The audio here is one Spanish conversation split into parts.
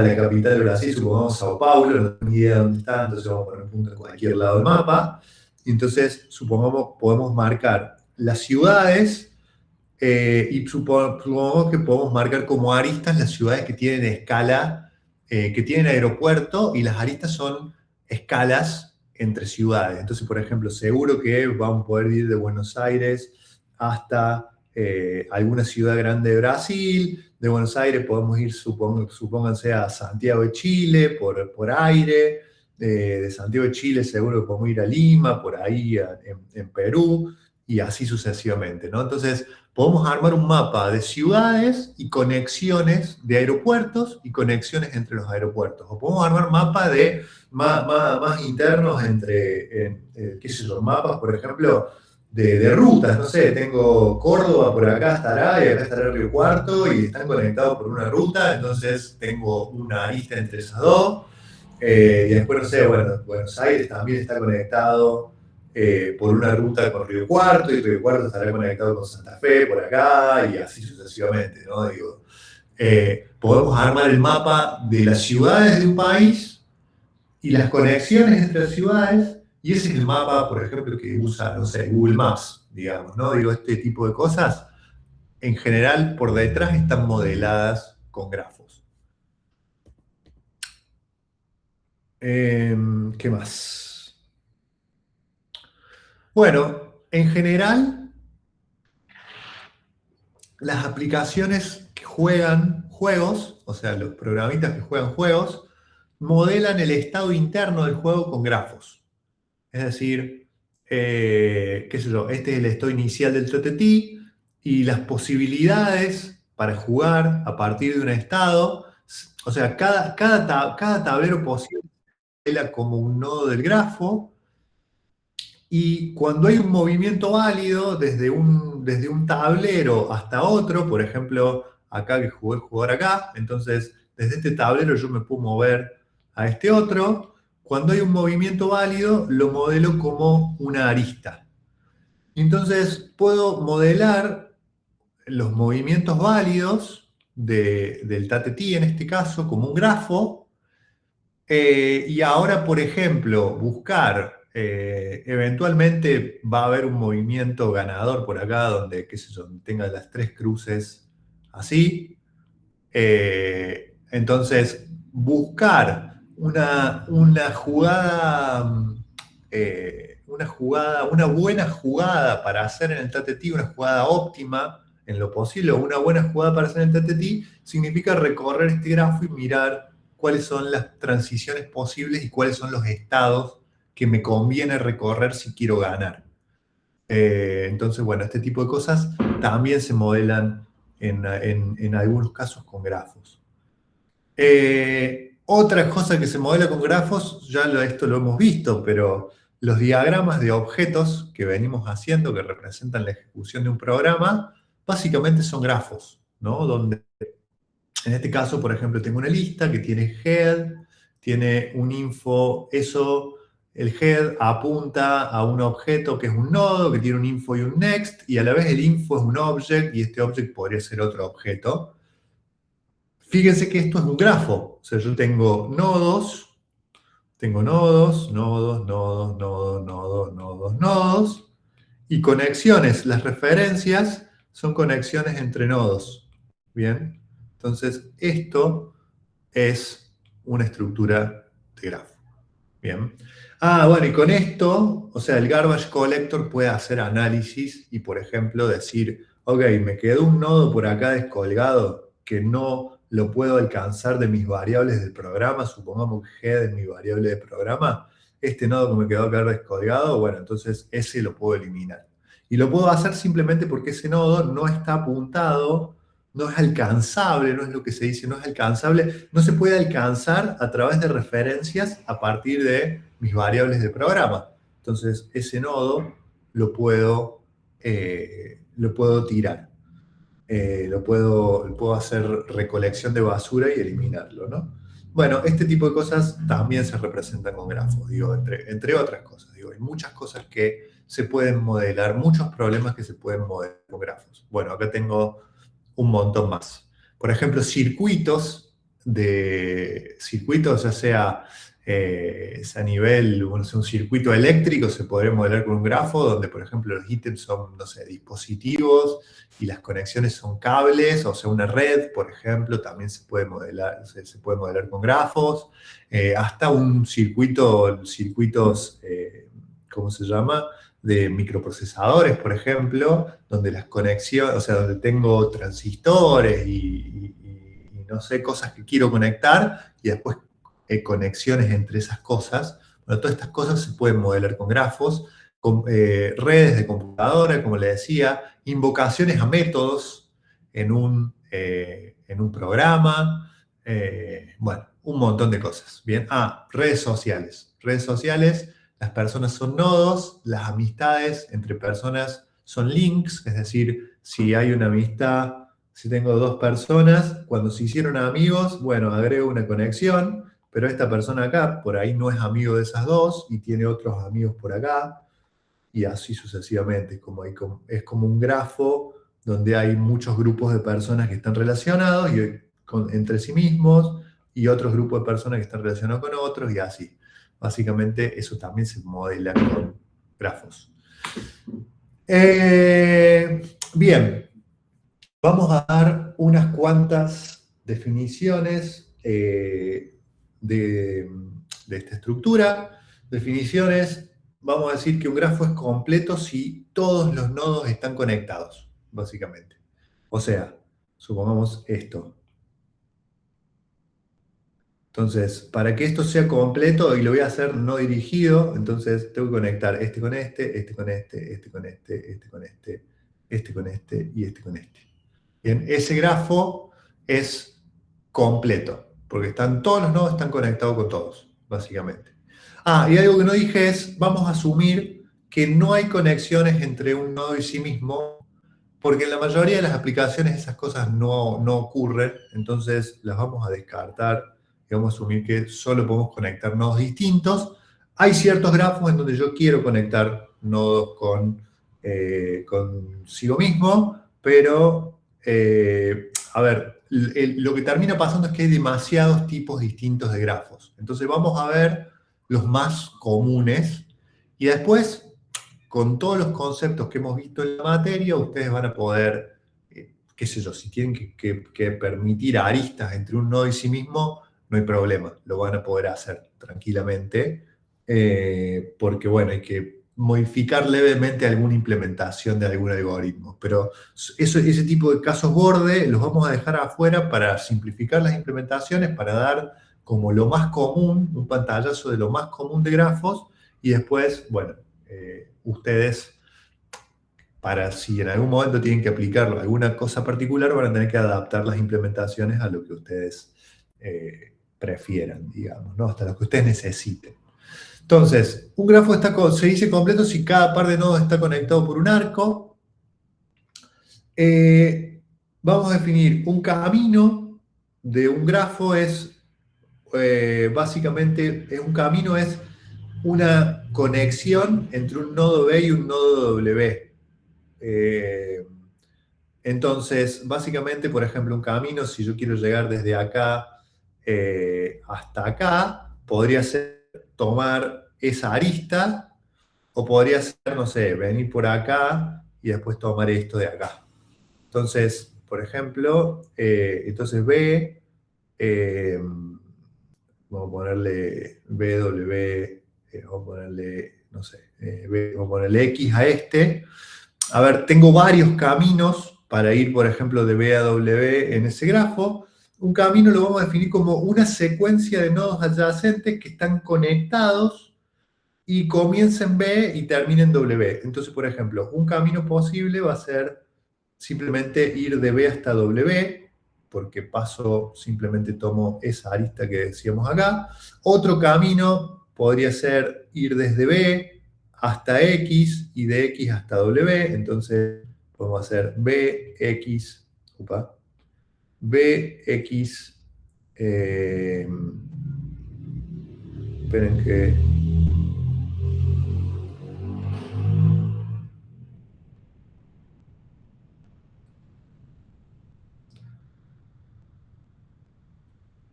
la capital de Brasil, supongamos Sao Paulo, no tengo ni idea de dónde está, entonces vamos a poner un punto en cualquier lado del mapa. Entonces, supongamos, podemos marcar las ciudades y supongamos que podemos marcar como aristas las ciudades que tienen escala, que tienen aeropuerto, y las aristas son escalas entre ciudades. Entonces, por ejemplo, seguro que vamos a poder ir de Buenos Aires hasta alguna ciudad grande de Brasil. De Buenos Aires podemos ir, supónganse, a Santiago de Chile por aire. De Santiago de Chile seguro que podemos ir a Lima, por ahí en Perú, y así sucesivamente, ¿no? Entonces, podemos armar un mapa de ciudades y conexiones de aeropuertos y conexiones entre los aeropuertos. O podemos armar mapas más internos entre, qué sé yo, mapas, por ejemplo, de rutas. No sé, tengo Córdoba, por acá estará, y acá estará Río Cuarto, y están conectados por una ruta, entonces tengo una arista entre esas dos. Y después, no sé, bueno, Buenos Aires también está conectado por una ruta con Río Cuarto, y Río Cuarto estará conectado con Santa Fe por acá, y así sucesivamente, ¿no? Digo, podemos armar el mapa de las ciudades de un país y las conexiones entre las ciudades, y ese es el mapa, por ejemplo, que usa, no sé, Google Maps, digamos, ¿no? Digo, este tipo de cosas, en general, por detrás están modeladas con grafos. ¿Qué más? Bueno, en general, las aplicaciones que juegan juegos, o sea, los programistas que juegan juegos, modelan el estado interno del juego con grafos. Es decir, qué sé yo, este es el estado inicial del TTT, y las posibilidades para jugar a partir de un estado, o sea, cada tablero posible modela como un nodo del grafo. Y cuando hay un movimiento válido desde un tablero hasta otro, por ejemplo, acá que jugó el jugador acá, entonces desde este tablero yo me puedo mover a este otro. Cuando hay un movimiento válido, lo modelo como una arista. Entonces puedo modelar los movimientos válidos del TTT, en este caso, como un grafo. Y ahora, por ejemplo, buscar, eventualmente va a haber un movimiento ganador por acá donde, qué sé yo, tenga las tres cruces así. Entonces, buscar una jugada, una buena jugada para hacer en el TTT, una jugada óptima en lo posible, o una buena jugada para hacer en el TTT, significa recorrer este grafo y mirar cuáles son las transiciones posibles y cuáles son los estados que me conviene recorrer si quiero ganar. Entonces, bueno, este tipo de cosas también se modelan en algunos casos con grafos. Otra cosa que se modela con grafos, esto lo hemos visto, pero los diagramas de objetos que venimos haciendo, que representan la ejecución de un programa, básicamente son grafos, ¿no? Donde, en este caso, por ejemplo, tengo una lista que tiene head, tiene un info, el head apunta a un objeto que es un nodo, que tiene un info y un next, y a la vez el info es un object, y este object podría ser otro objeto. Fíjense que esto es un grafo, o sea, yo tengo nodos, nodos, nodos, nodos, y conexiones. Las referencias son conexiones entre nodos. Bien, entonces esto es una estructura de grafo. Bien. Bueno, y con esto, o sea, el garbage collector puede hacer análisis y, por ejemplo, decir, ok, me quedó un nodo por acá descolgado que no lo puedo alcanzar de mis variables del programa, supongamos que head es mi variable de programa, este nodo que me quedó acá descolgado, bueno, entonces ese lo puedo eliminar. Y lo puedo hacer simplemente porque ese nodo no está apuntado, no es alcanzable, no es lo que se dice, no es alcanzable, no se puede alcanzar a través de referencias a partir de mis variables de programa. Entonces, ese nodo lo puedo tirar. Puedo hacer recolección de basura y eliminarlo, ¿no? Bueno, este tipo de cosas también se representan con grafos, digo, entre otras cosas. Digo, hay muchas cosas que se pueden modelar, muchos problemas que se pueden modelar con grafos. Bueno, acá tengo un montón más. Por ejemplo, circuitos. de circuitos, ya sea, a nivel, bueno, un circuito eléctrico se podría modelar con un grafo donde, por ejemplo, los ítems son, no sé, dispositivos y las conexiones son cables, o sea, una red, por ejemplo, también se puede modelar, se puede modelar con grafos, hasta un circuito, circuitos, ¿cómo se llama? De microprocesadores, por ejemplo, donde las conexiones, o sea, donde tengo transistores y no sé, cosas que quiero conectar y después conexiones entre esas cosas. Bueno, todas estas cosas se pueden modelar con grafos, con redes de computadora, como le decía, invocaciones a métodos en un programa, bueno, un montón de cosas. Bien, redes sociales. Redes sociales, las personas son nodos, las amistades entre personas son links, es decir, si hay una amistad, si tengo dos personas, cuando se hicieron amigos, bueno, agrego una conexión, pero esta persona acá por ahí no es amigo de esas dos y tiene otros amigos por acá, y así sucesivamente. Es como un grafo donde hay muchos grupos de personas que están relacionados entre sí mismos y otros grupos de personas que están relacionados con otros y así. Básicamente eso también se modela con grafos. Bien, vamos a dar unas cuantas definiciones de esta estructura. Definiciones, vamos a decir que un grafo es completo si todos los nodos están conectados, básicamente. O sea, supongamos esto. Entonces, para que esto sea completo, y lo voy a hacer no dirigido, entonces tengo que conectar este con este con este, este con este, este con este, este con este y este con este. Bien, ese grafo es completo, porque todos los nodos están conectados con todos, básicamente. Y algo que no dije es, vamos a asumir que no hay conexiones entre un nodo y sí mismo, porque en la mayoría de las aplicaciones esas cosas no ocurren, entonces las vamos a descartar y vamos a asumir que solo podemos conectar nodos distintos. Hay ciertos grafos en donde yo quiero conectar nodos consigo mismo, pero, a ver, lo que termina pasando es que hay demasiados tipos distintos de grafos. Entonces vamos a ver los más comunes y después, con todos los conceptos que hemos visto en la materia, ustedes van a poder, qué sé yo, si tienen que permitir aristas entre un nodo y sí mismo, no hay problema, lo van a poder hacer tranquilamente, porque bueno, hay que modificar levemente alguna implementación de algún algoritmo, pero ese tipo de casos borde los vamos a dejar afuera para simplificar las implementaciones, para dar como lo más común, un pantallazo de lo más común de grafos, y después, bueno, ustedes, para si en algún momento tienen que aplicarlo a alguna cosa particular, van a tener que adaptar las implementaciones a lo que ustedes prefieran, digamos, ¿no? Hasta lo que ustedes necesiten. Entonces, un grafo se dice completo si cada par de nodos está conectado por un arco. Vamos a definir un camino de un grafo básicamente, un camino es una conexión entre un nodo B y un nodo W. Entonces, básicamente, por ejemplo, un camino, si yo quiero llegar desde acá hasta acá, podría ser tomar esa arista, o podría ser, no sé, venir por acá y después tomar esto de acá. Entonces, por ejemplo, entonces B, vamos a ponerle BW, vamos a ponerle, no sé, vamos a ponerle X a este. A ver, tengo varios caminos para ir, por ejemplo, de B a W en ese grafo. Un camino lo vamos a definir como una secuencia de nodos adyacentes que están conectados y comienza en B y termina en W. Entonces, por ejemplo, un camino posible va a ser simplemente ir de B hasta W, porque simplemente tomo esa arista que decíamos acá. Otro camino podría ser ir desde B hasta X y de X hasta W. Entonces podemos hacer BX, BX, esperen que...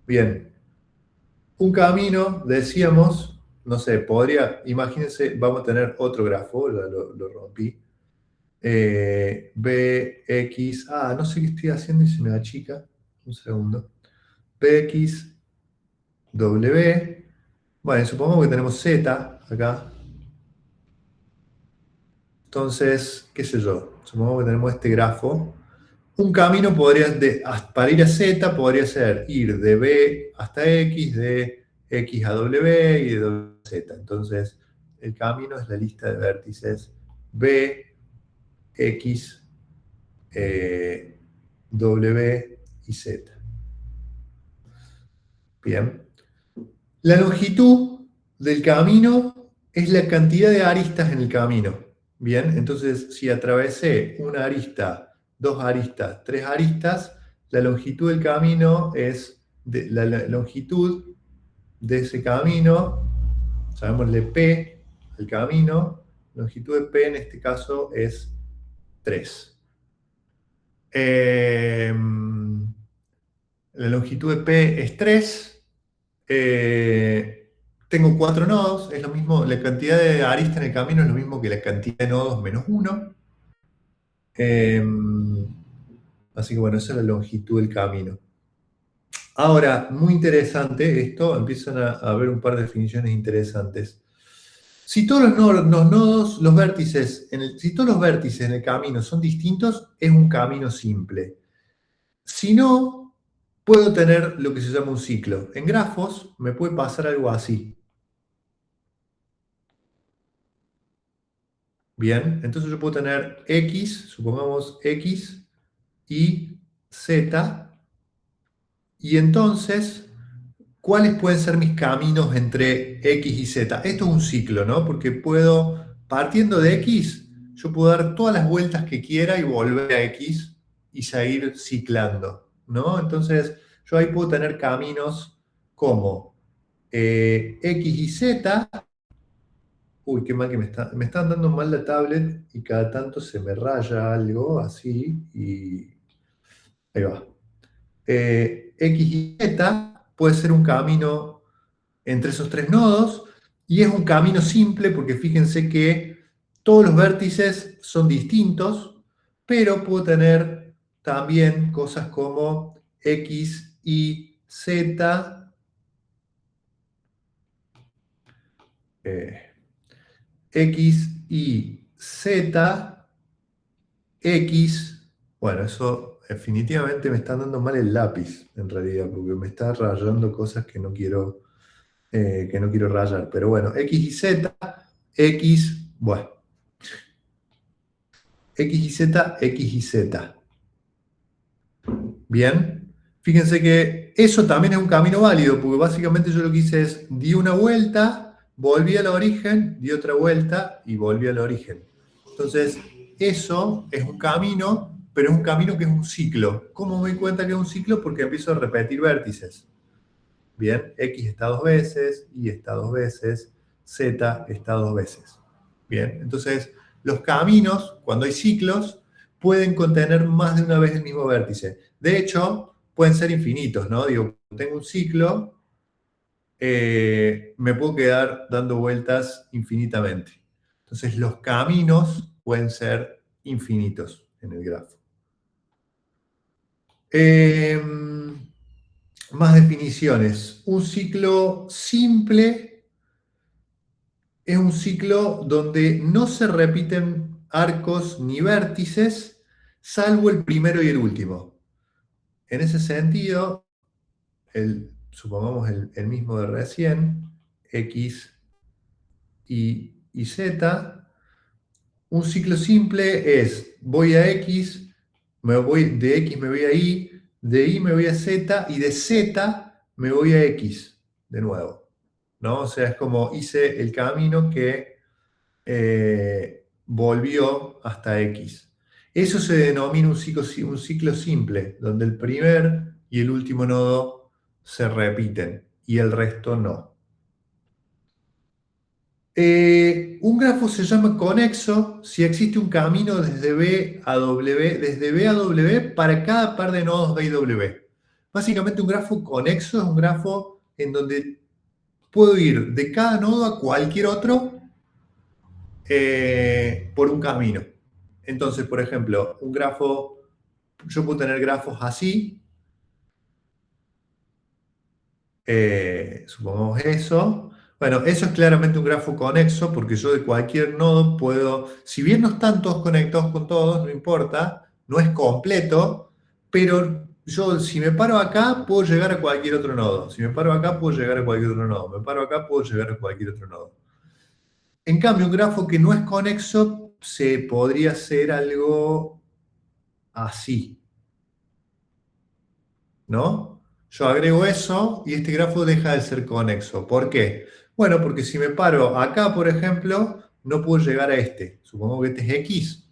Bien. Un camino, decíamos, no sé, podría, imagínense, vamos a tener otro grafo, ya lo rompí. Bx, no sé qué estoy haciendo y se me achica. Un segundo. Bx, W. Bueno, supongamos que tenemos Z acá. Entonces, qué sé yo, supongamos que tenemos este grafo. Un camino podría, para ir a Z, podría ser ir de B hasta X, de X a W y de W a Z. Entonces, el camino es la lista de vértices B, X, W y Z. Bien. La longitud del camino es la cantidad de aristas en el camino. Bien, entonces si atravesé una arista, dos aristas, tres aristas, la longitud del camino es la longitud de ese camino, llamémosle P, el camino, longitud de P en este caso es 3. La longitud de P es 3. Tengo 4 nodos, es lo mismo, la cantidad de aristas en el camino es lo mismo que la cantidad de nodos menos 1. Así que bueno, esa es la longitud del camino. Ahora, muy interesante esto, empiezan a haber un par de definiciones interesantes. Si todos los nodos, los vértices, si todos los vértices en el camino son distintos, es un camino simple. Si no, puedo tener lo que se llama un ciclo. En grafos me puede pasar algo así. Bien, entonces yo puedo tener X, supongamos X y Z, y entonces, ¿cuáles pueden ser mis caminos entre X y Z? Esto es un ciclo, ¿no? Porque puedo, partiendo de X, yo puedo dar todas las vueltas que quiera y volver a X y seguir ciclando, ¿no? Entonces, yo ahí puedo tener caminos como X y Z. Uy, qué mal que me están dando mal la tablet y cada tanto se me raya algo así y ahí va. X y Z puede ser un camino entre esos tres nodos y es un camino simple porque fíjense que todos los vértices son distintos, pero puedo tener también cosas como X y Z. X y Z, X, bueno, eso definitivamente me está dando mal el lápiz, en realidad, porque me está rayando cosas que no quiero rayar. Pero bueno, X y Z, X, bueno, X y Z, X y Z. Bien, fíjense que eso también es un camino válido, porque básicamente yo lo que hice es, di una vuelta, volví al origen, di otra vuelta y volví al origen. Entonces, eso es un camino, pero es un camino que es un ciclo. ¿Cómo me doy cuenta que es un ciclo? Porque empiezo a repetir vértices. Bien, X está dos veces, Y está dos veces, Z está dos veces. Bien, entonces los caminos, cuando hay ciclos, pueden contener más de una vez el mismo vértice. De hecho, pueden ser infinitos, ¿no? Digo, tengo un ciclo, me puedo quedar dando vueltas infinitamente. Entonces los caminos pueden ser infinitos en el grafo. Más definiciones. Un ciclo simple es un ciclo donde no se repiten arcos ni vértices, salvo el primero y el último. En ese sentido, supongamos el mismo de recién, X y Z, un ciclo simple es, voy a X, de X me voy a Y, de Y me voy a Z y de Z me voy a X de nuevo. ¿No? O sea, es como hice el camino que volvió hasta X. Eso se denomina un ciclo simple, donde el primer y el último nodo se repiten y el resto no. Un grafo se llama conexo si existe un camino desde B a W para cada par de nodos B y W. Básicamente un grafo conexo es un grafo en donde puedo ir de cada nodo a cualquier otro por un camino. Entonces, por ejemplo, un grafo, yo puedo tener grafos así, supongamos eso. Bueno, eso es claramente un grafo conexo porque yo de cualquier nodo puedo, si bien no están todos conectados con todos, no importa, no es completo, pero yo si me paro acá puedo llegar a cualquier otro nodo. Si me paro acá puedo llegar a cualquier otro nodo. Me paro acá puedo llegar a cualquier otro nodo. En cambio, un grafo que no es conexo se podría hacer algo así, ¿no? Yo agrego eso y este grafo deja de ser conexo. ¿Por qué? Bueno, porque si me paro acá, por ejemplo, no puedo llegar a este. Supongo que este es X.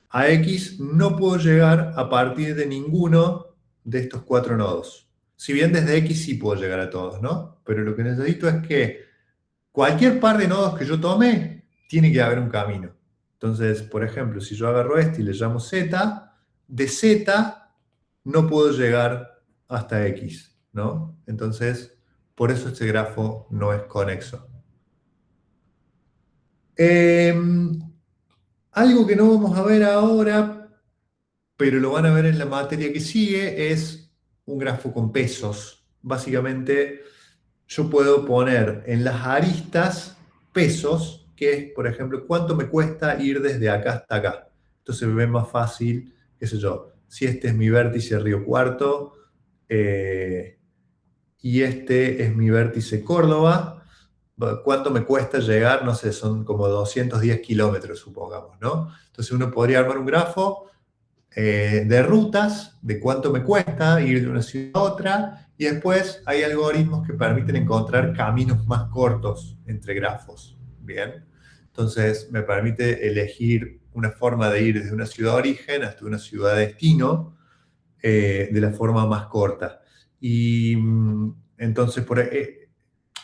A X no puedo llegar a partir de ninguno de estos cuatro nodos. Si bien desde X sí puedo llegar a todos, ¿no? Pero lo que necesito es que cualquier par de nodos que yo tome, tiene que haber un camino. Entonces, por ejemplo, si yo agarro este y le llamo Z, de Z no puedo llegar hasta X, ¿no? Entonces, por eso este grafo no es conexo. Algo que no vamos a ver ahora, pero lo van a ver en la materia que sigue, es un grafo con pesos. Básicamente, yo puedo poner en las aristas pesos, que es, por ejemplo, cuánto me cuesta ir desde acá hasta acá. Entonces me ve más fácil, qué sé yo, si este es mi vértice Río Cuarto y este es mi vértice Córdoba, ¿cuánto me cuesta llegar? No sé, son como 210 kilómetros, supongamos, ¿no? Entonces uno podría armar un grafo de rutas, de cuánto me cuesta ir de una ciudad a otra, y después hay algoritmos que permiten encontrar caminos más cortos entre grafos. Bien, entonces me permite elegir una forma de ir desde una ciudad de origen hasta una ciudad de destino de la forma más corta. Y entonces,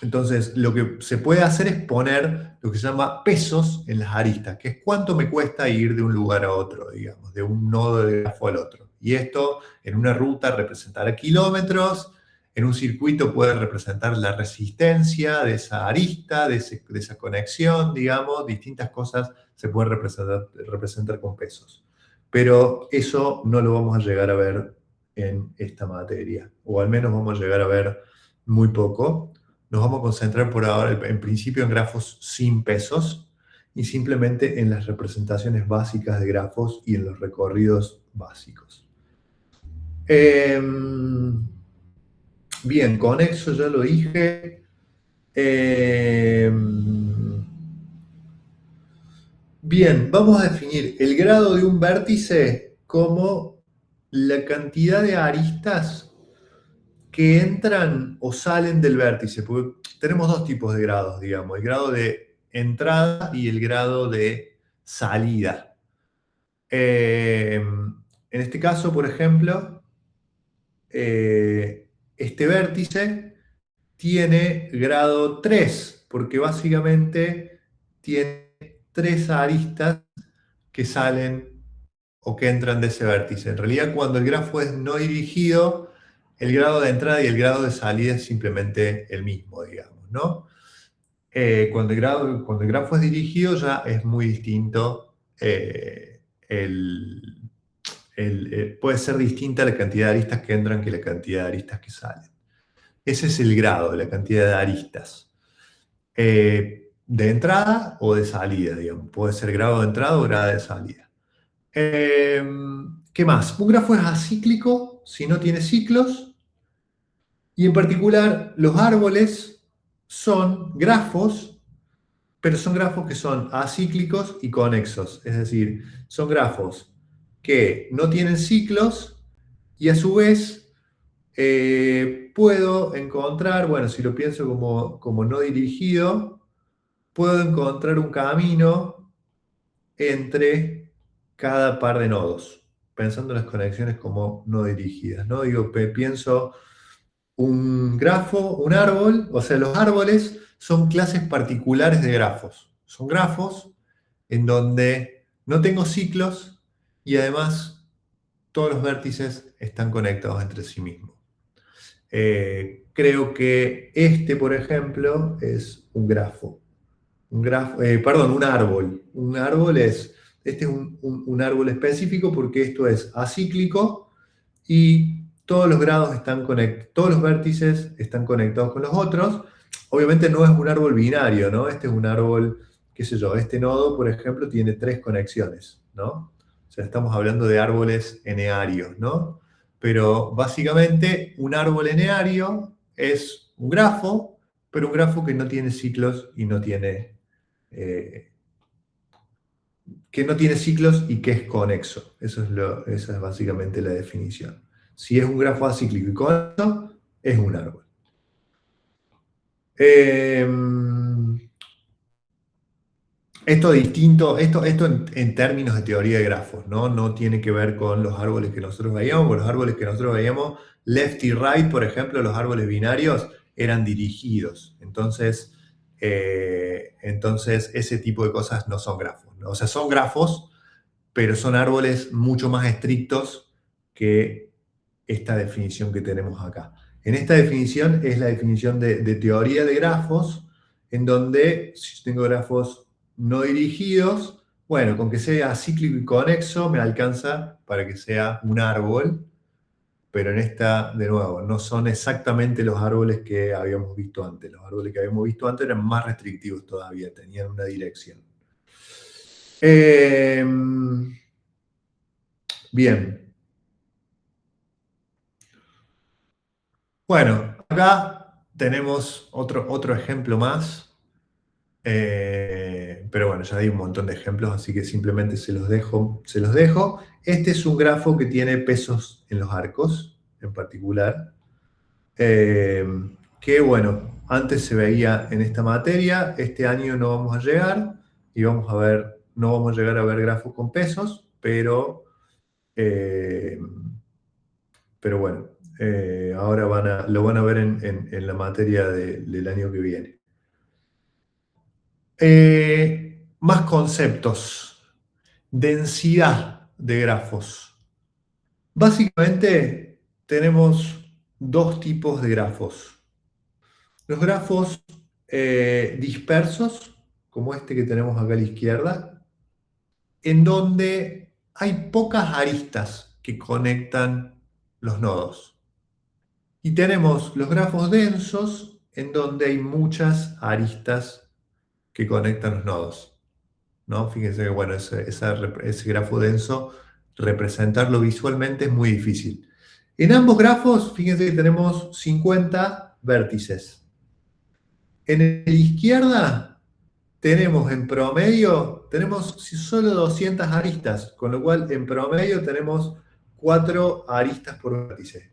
entonces, lo que se puede hacer es poner lo que se llama pesos en las aristas, que es cuánto me cuesta ir de un lugar a otro, digamos, de un nodo de grafo al otro. Y esto en una ruta representará kilómetros, en un circuito puede representar la resistencia de esa arista, de esa conexión, digamos, distintas cosas se pueden representar con pesos. Pero eso no lo vamos a llegar a ver en esta materia, o al menos vamos a llegar a ver muy poco. Nos vamos a concentrar por ahora, en principio, en grafos sin pesos y simplemente en las representaciones básicas de grafos y en los recorridos básicos. Bien, conexo ya lo dije. Bien, vamos a definir el grado de un vértice como la cantidad de aristas que entran o salen del vértice, porque tenemos dos tipos de grados, digamos, el grado de entrada y el grado de salida. En este caso, por ejemplo, este vértice tiene grado 3, porque básicamente tiene tres aristas que salen o que entran de ese vértice. En realidad, cuando el grafo es no dirigido, el grado de entrada y el grado de salida es simplemente el mismo, digamos, ¿no? Cuando el grafo es dirigido ya es muy distinto. Puede ser distinta la cantidad de aristas que entran que la cantidad de aristas que salen. Ese es el grado, la cantidad de aristas. De entrada o de salida, digamos. Puede ser grado de entrada o grado de salida. ¿Qué más? Un grafo es acíclico si no tiene ciclos. Y en particular, los árboles son grafos, pero son grafos que son acíclicos y conexos. Es decir, son grafos que no tienen ciclos y a su vez puedo encontrar, bueno, si lo pienso como no dirigido, puedo encontrar un camino entre cada par de nodos, pensando en las conexiones como no dirigidas, ¿no? Digo, pienso un grafo, un árbol, o sea, los árboles son clases particulares de grafos. Son grafos en donde no tengo ciclos y además todos los vértices están conectados entre sí mismos. Creo que este, por ejemplo, es un grafo. Perdón, un árbol. Este es un árbol específico porque esto es acíclico y todos los grados todos los vértices están conectados con los otros. Obviamente no es un árbol binario, ¿no? Este es un árbol, qué sé yo, este nodo, por ejemplo, tiene 3 conexiones, ¿no? O sea, estamos hablando de árboles enearios, ¿no? Pero básicamente un árbol eneario es un grafo, pero un grafo que no tiene ciclos y eh, que no tiene ciclos y que es conexo. Esa es básicamente la definición. Si es un grafo acíclico y conexo, es un árbol. Eh, Esto distinto, esto en términos de teoría de grafos, ¿no? No tiene que ver con los árboles que nosotros veíamos, porque los árboles que nosotros veíamos, left y right, por ejemplo, los árboles binarios, eran dirigidos. Entonces ese tipo de cosas no son grafos, ¿no? O sea, son grafos, pero son árboles mucho más estrictos que esta definición que tenemos acá. En esta definición es la definición de teoría de grafos, en donde si tengo grafos no dirigidos, bueno, con que sea cíclico y conexo me alcanza para que sea un árbol, pero en esta, de nuevo, no son exactamente los árboles que habíamos visto antes. Los árboles que habíamos visto antes eran más restrictivos todavía, tenían una dirección. Bien. Bueno, acá tenemos otro ejemplo más. Pero bueno, ya hay un montón de ejemplos, así que simplemente se los dejo. Este es un grafo que tiene pesos en los arcos, en particular, eh, que bueno, antes se veía en esta materia, este año no vamos a llegar y no vamos a llegar a ver grafos con pesos, eh, pero bueno, ahora lo van a ver en la materia del año que viene. Más conceptos. Densidad de grafos. Básicamente tenemos dos tipos de grafos. Los grafos dispersos, como este que tenemos acá a la izquierda, en donde hay pocas aristas que conectan los nodos. Y tenemos los grafos densos, en donde hay muchas aristas que conectan los nodos, ¿no? Fíjense que, bueno, ese grafo denso, representarlo visualmente es muy difícil. En ambos grafos, fíjense que tenemos 50 vértices. En la izquierda tenemos solo 200 aristas, con lo cual en promedio tenemos 4 aristas por vértice.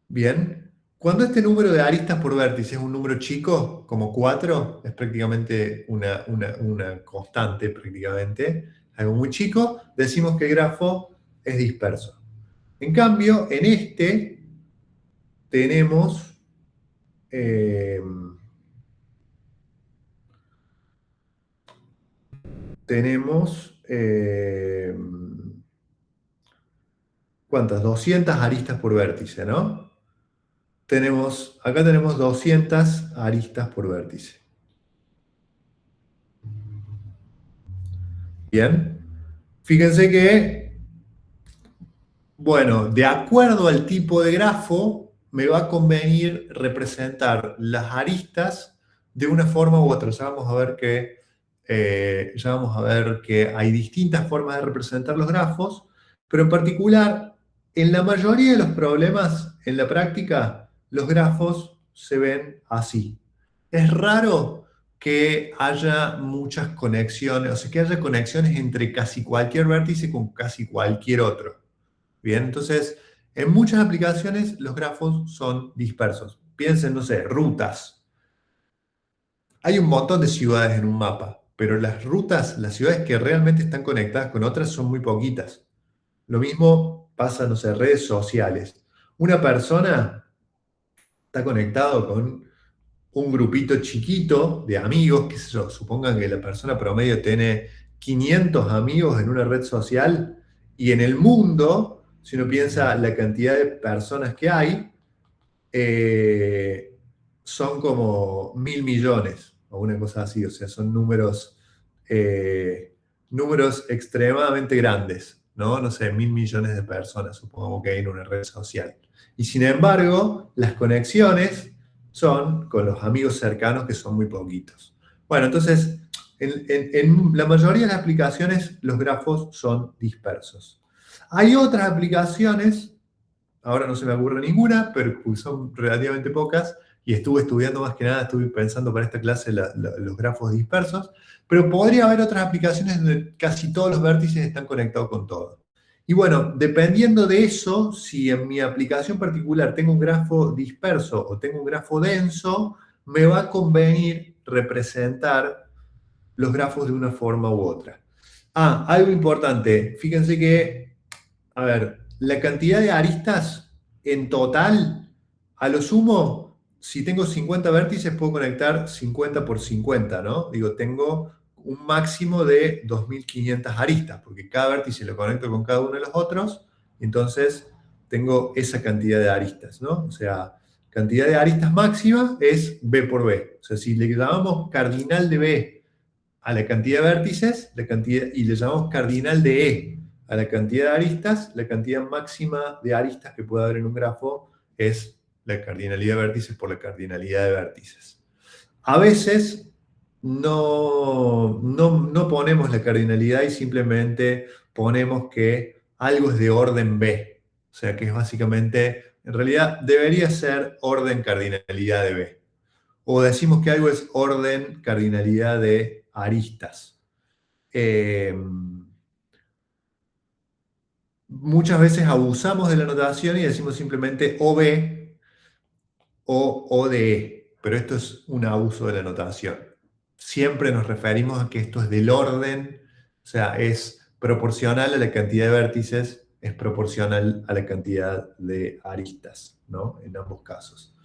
Bien, cuando este número de aristas por vértice es un número chico, como 4, es prácticamente una constante, prácticamente, algo muy chico, decimos que el grafo es disperso. En cambio, en este tenemos, eh, tenemos ¿cuántas? 200 aristas por vértice, ¿no? Acá tenemos 200 aristas por vértice. Bien, fíjense que, bueno, de acuerdo al tipo de grafo, me va a convenir representar las aristas de una forma u otra. Ya vamos a ver que hay distintas formas de representar los grafos, pero en particular, en la mayoría de los problemas en la práctica, los grafos se ven así. Es raro que haya muchas conexiones, o sea, que haya conexiones entre casi cualquier vértice con casi cualquier otro. Bien, entonces, en muchas aplicaciones los grafos son dispersos. Piensen, no sé, rutas. Hay un montón de ciudades en un mapa, pero las ciudades que realmente están conectadas con otras son muy poquitas. Lo mismo pasa, no sé, redes sociales. Una persona está conectado con un grupito chiquito de amigos, qué sé yo, supongan que la persona promedio tiene 500 amigos en una red social Y en el mundo, si uno piensa la cantidad de personas que hay, son como 1.000 millones o una cosa así, o sea, son números extremadamente grandes, ¿no? No sé, 1.000 millones de personas, supongo que hay en una red social. Y sin embargo, las conexiones son con los amigos cercanos, que son muy poquitos. Bueno, entonces, en la mayoría de las aplicaciones los grafos son dispersos. Hay otras aplicaciones, ahora no se me ocurre ninguna, pero son relativamente pocas, y estuve estudiando más que nada, estuve pensando para esta clase los grafos dispersos, pero podría haber otras aplicaciones donde casi todos los vértices están conectados con todo. Y bueno, dependiendo de eso, si en mi aplicación particular tengo un grafo disperso o tengo un grafo denso, me va a convenir representar los grafos de una forma u otra. Ah, algo importante, fíjense que, a ver, la cantidad de aristas en total, a lo sumo, si tengo 50 vértices, puedo conectar 50 por 50, ¿no? Digo, tengo un máximo de 2.500 aristas, porque cada vértice lo conecto con cada uno de los otros, entonces tengo esa cantidad de aristas, ¿no? O sea, cantidad de aristas máxima es B por B. O sea, si le llamamos cardinal de B a la cantidad de vértices, y le llamamos cardinal de E a la cantidad de aristas, la cantidad máxima de aristas que puede haber en un grafo es la cardinalidad de vértices por la cardinalidad de vértices. A veces no ponemos la cardinalidad y simplemente ponemos que algo es de orden B. O sea que es básicamente, en realidad debería ser orden cardinalidad de B. O decimos que algo es orden cardinalidad de aristas. Muchas veces abusamos de la notación y decimos simplemente OB o ODE, pero esto es un abuso de la notación. Siempre nos referimos a que esto es del orden, o sea, es proporcional a la cantidad de vértices, es proporcional a la cantidad de aristas, ¿no? En ambos casos.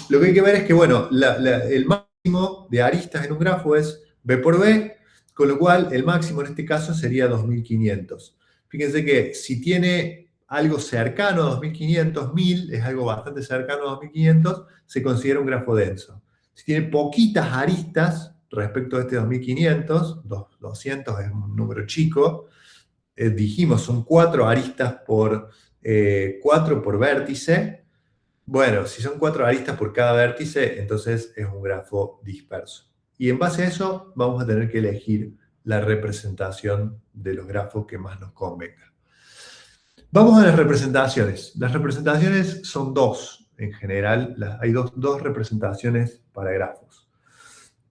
Lo que hay que ver es que, bueno, el máximo de aristas en un grafo es B por B, con lo cual el máximo en este caso sería 2.500. Fíjense que si tiene algo cercano a 2.500, 1.000 es algo bastante cercano a 2.500, se considera un grafo denso. Si tiene poquitas aristas respecto a este 2.500, 200 es un número chico, dijimos son 4 aristas por 4 por vértice. Bueno, si son 4 aristas por cada vértice, entonces es un grafo disperso. Y en base a eso vamos a tener que elegir la representación de los grafos que más nos convenga. Vamos a las representaciones. Las representaciones son dos en general. Hay dos representaciones para grafos.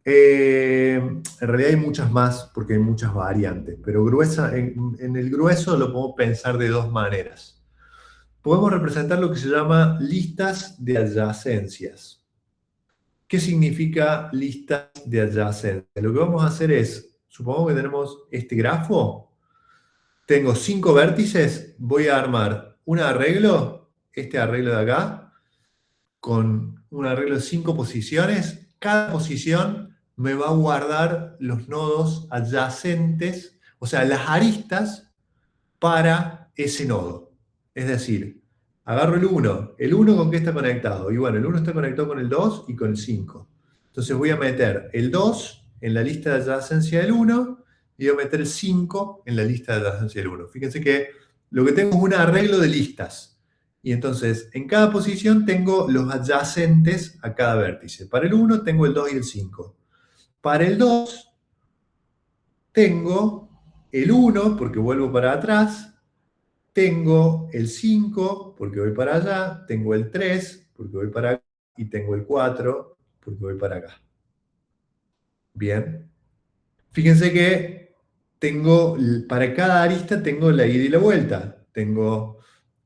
En realidad hay muchas más porque hay muchas variantes, pero en el grueso lo podemos pensar de dos maneras. Podemos representar lo que se llama listas de adyacencias. ¿Qué significa listas de adyacencias? Lo que vamos a hacer es, supongamos que tenemos este grafo, tengo 5 vértices, voy a armar un arreglo, este arreglo de acá, con un arreglo de 5 posiciones. Cada posición me va a guardar los nodos adyacentes, o sea, las aristas para ese nodo. Es decir, agarro el 1. ¿El 1 con qué está conectado? Y bueno, el 1 está conectado con el 2 y con el 5. Entonces voy a meter el 2 en la lista de adyacencia del 1 y voy a meter el 5 en la lista de adyacencia del 1. Fíjense que lo que tengo es un arreglo de listas. Y entonces, en cada posición tengo los adyacentes a cada vértice. Para el 1 tengo el 2 y el 5. Para el 2 tengo el 1 porque vuelvo para atrás. Tengo el 5 porque voy para allá, tengo el 3 porque voy para acá y tengo el 4 porque voy para acá. Bien. Fíjense que para cada arista tengo la ida y la vuelta. Tengo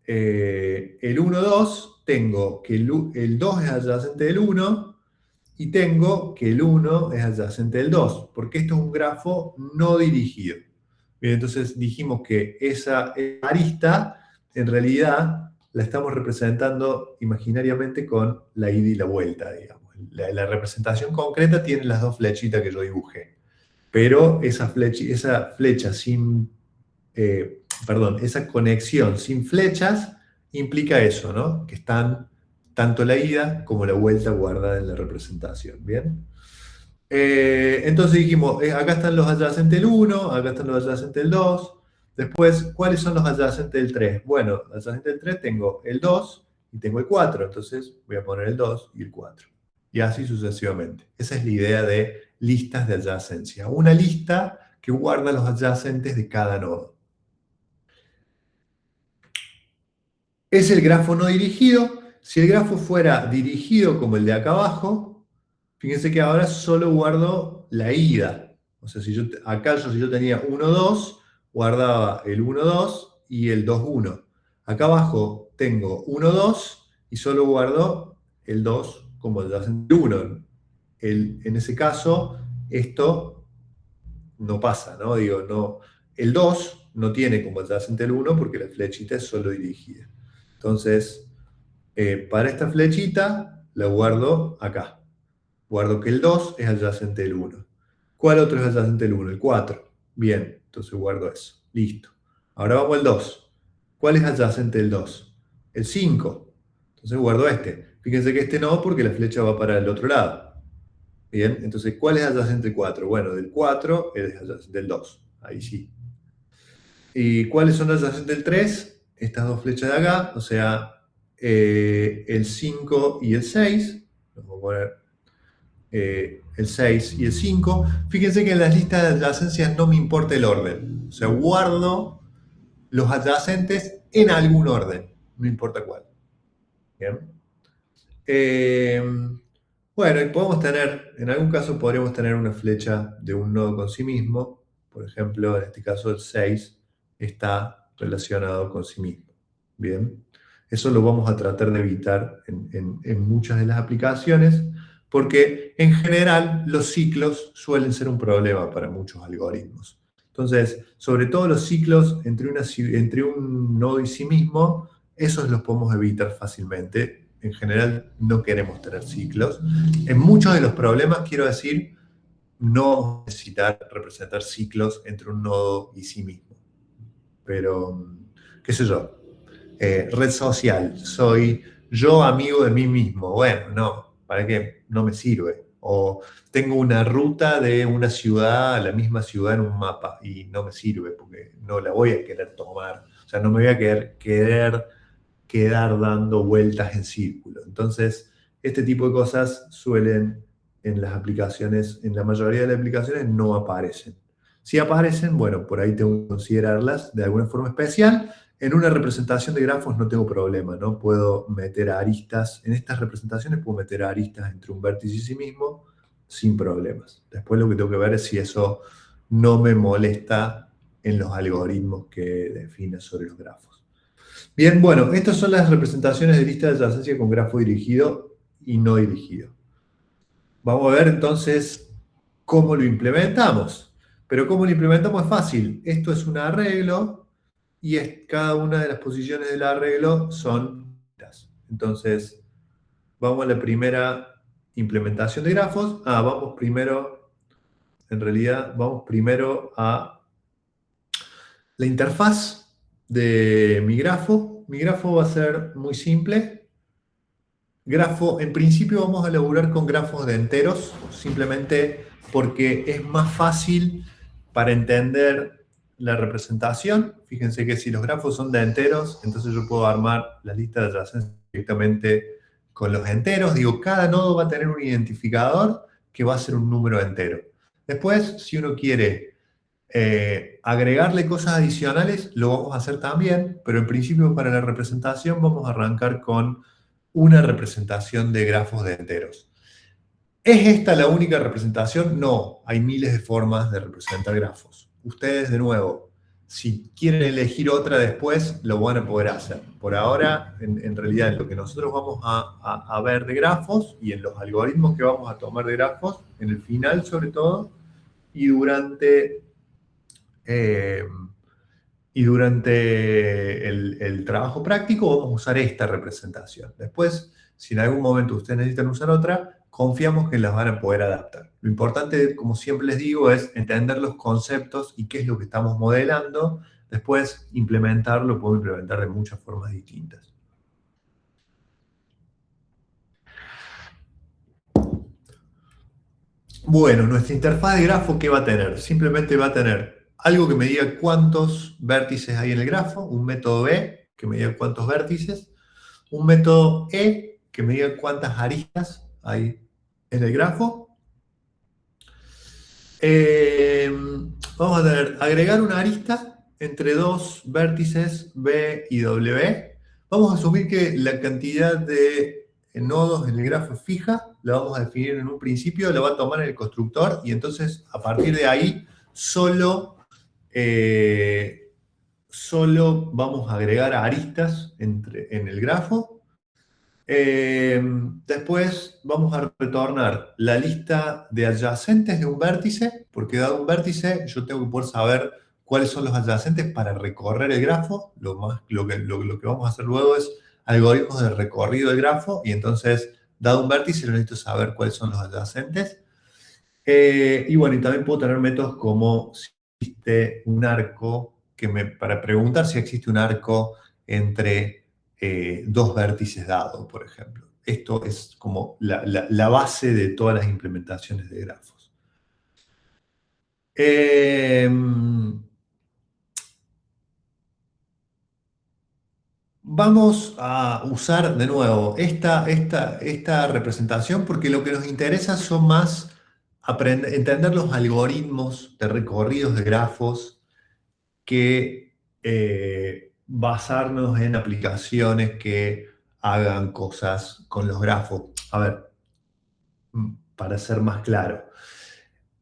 el 1, 2, tengo que el 2 es adyacente del 1 y tengo que el 1 es adyacente del 2, porque esto es un grafo no dirigido. Bien, entonces dijimos que esa arista, en realidad, la estamos representando imaginariamente con la ida y la vuelta, digamos. La representación concreta tiene las dos flechitas que yo dibujé. Pero esa flecha sin perdón, esa conexión sin flechas implica eso, ¿no? Que están tanto la ida como la vuelta guardada en la representación, ¿bien? Entonces dijimos, acá están los adyacentes del 1, acá están los adyacentes del 2. Después, ¿cuáles son los adyacentes del 3? Bueno, adyacente del 3 tengo el 2 y tengo el 4, entonces voy a poner el 2 y el 4. Y así sucesivamente. Esa es la idea de listas de adyacencia. Una lista que guarda los adyacentes de cada nodo. Es el grafo no dirigido. Si el grafo fuera dirigido como el de acá abajo, fíjense que ahora solo guardo la ida. O sea, si yo tenía 1, 2, guardaba el 1, 2 y el 2, 1. Acá abajo tengo 1, 2 y solo guardo el 2 como adyacente 1. En ese caso, esto no pasa, ¿no? Digo, no, el 2 no tiene como adyacente el 1 porque la flechita es solo dirigida. Entonces, para esta flechita la guardo acá. Guardo que el 2 es adyacente del 1. ¿Cuál otro es adyacente del 1? El 4. Bien, entonces guardo eso. Listo. Ahora vamos al 2. ¿Cuál es adyacente del 2? El 5. Entonces guardo este. Fíjense que este no, porque la flecha va para el otro lado. Bien, entonces, ¿cuál es adyacente del 4? Bueno, del 4 es adyacente del 2. Ahí sí. ¿Y cuáles son adyacentes del 3? Estas dos flechas de acá, o sea, el 5 y el 6. Vamos a poner el 6 y el 5. Fíjense que en las listas de adyacencias no me importa el orden. O sea, guardo los adyacentes en algún orden, no importa cuál. Bien. Bueno, y podemos tener, en algún caso podríamos tener una flecha de un nodo con sí mismo. Por ejemplo, en este caso el 6 está relacionado con sí mismo. Bien. Eso lo vamos a tratar de evitar en muchas de las aplicaciones, porque en general los ciclos suelen ser un problema para muchos algoritmos. Entonces, sobre todo los ciclos entre un nodo y sí mismo, esos los podemos evitar fácilmente. En general no queremos tener ciclos. En muchos de los problemas, quiero decir, no necesitar representar ciclos entre un nodo y sí mismo. Pero, qué sé yo, red social, soy yo amigo de mí mismo. Bueno, no, ¿para qué? No me sirve. O tengo una ruta de una ciudad a la misma ciudad en un mapa y no me sirve porque no la voy a querer tomar. O sea, no me voy a querer quedar dando vueltas en círculo. Entonces, este tipo de cosas suelen en las aplicaciones, en la mayoría de las aplicaciones no aparecen. Si aparecen, bueno, por ahí tengo que considerarlas de alguna forma especial. En una representación de grafos no tengo problema, ¿no? Puedo meter aristas, en estas representaciones puedo meter aristas entre un vértice y sí mismo sin problemas. Después lo que tengo que ver es si eso no me molesta en los algoritmos que define sobre los grafos. Bien, bueno, estas son las representaciones de lista de adyacencia con grafo dirigido y no dirigido. Vamos a ver entonces cómo lo implementamos. Pero cómo lo implementamos es fácil. Esto es un arreglo y cada una de las posiciones del arreglo son listas. Entonces, vamos a la primera implementación de grafos. Vamos primero, en realidad, vamos primero a la interfaz de mi grafo. Mi grafo va a ser muy simple. Grafo, en principio vamos a laburar con grafos de enteros, simplemente porque es más fácil para entender la representación. Fíjense que si los grafos son de enteros, entonces yo puedo armar la lista de adyacencias directamente con los enteros. Digo, cada nodo va a tener un identificador que va a ser un número entero. Después, si uno quiere agregarle cosas adicionales, lo vamos a hacer también, pero en principio para la representación vamos a arrancar con una representación de grafos de enteros. ¿Es esta la única representación? No, hay miles de formas de representar grafos. Ustedes, de nuevo, si quieren elegir otra después, lo van a poder hacer. Por ahora, en realidad, lo que nosotros vamos a ver de grafos y en los algoritmos que vamos a tomar de grafos, en el final sobre todo, y durante el trabajo práctico vamos a usar esta representación. Después, si en algún momento ustedes necesitan usar otra, confiamos que las van a poder adaptar. Lo importante, como siempre les digo, es entender los conceptos y qué es lo que estamos modelando Después, implementarlo, puedo implementar de muchas formas distintas. Bueno, nuestra interfaz de grafo, ¿qué va a tener? Simplemente va a tener algo que me diga cuántos vértices hay en el grafo, un método B que me diga cuántos vértices, un método E que me diga cuántas aristas hay en el grafo. Vamos a tener agregar una arista entre dos vértices B y W. Vamos a asumir que la cantidad de nodos en el grafo es fija, la vamos a definir en un principio, la va a tomar en el constructor y entonces a partir de ahí solo vamos a agregar aristas en el grafo. Después vamos a retornar la lista de adyacentes de un vértice, porque dado un vértice yo tengo que poder saber cuáles son los adyacentes para recorrer el grafo. Lo que vamos a hacer luego es algoritmos de recorrido del grafo, y entonces, dado un vértice, yo necesito saber cuáles son los adyacentes. Y bueno, y también puedo tener métodos como si existe un arco, para preguntar si existe un arco entre dos vértices dados, por ejemplo. Esto es como la base de todas las implementaciones de grafos. Vamos a usar de nuevo esta representación porque lo que nos interesa son más entender los algoritmos de recorridos de grafos que basarnos en aplicaciones que hagan cosas con los grafos. A ver, para ser más claro.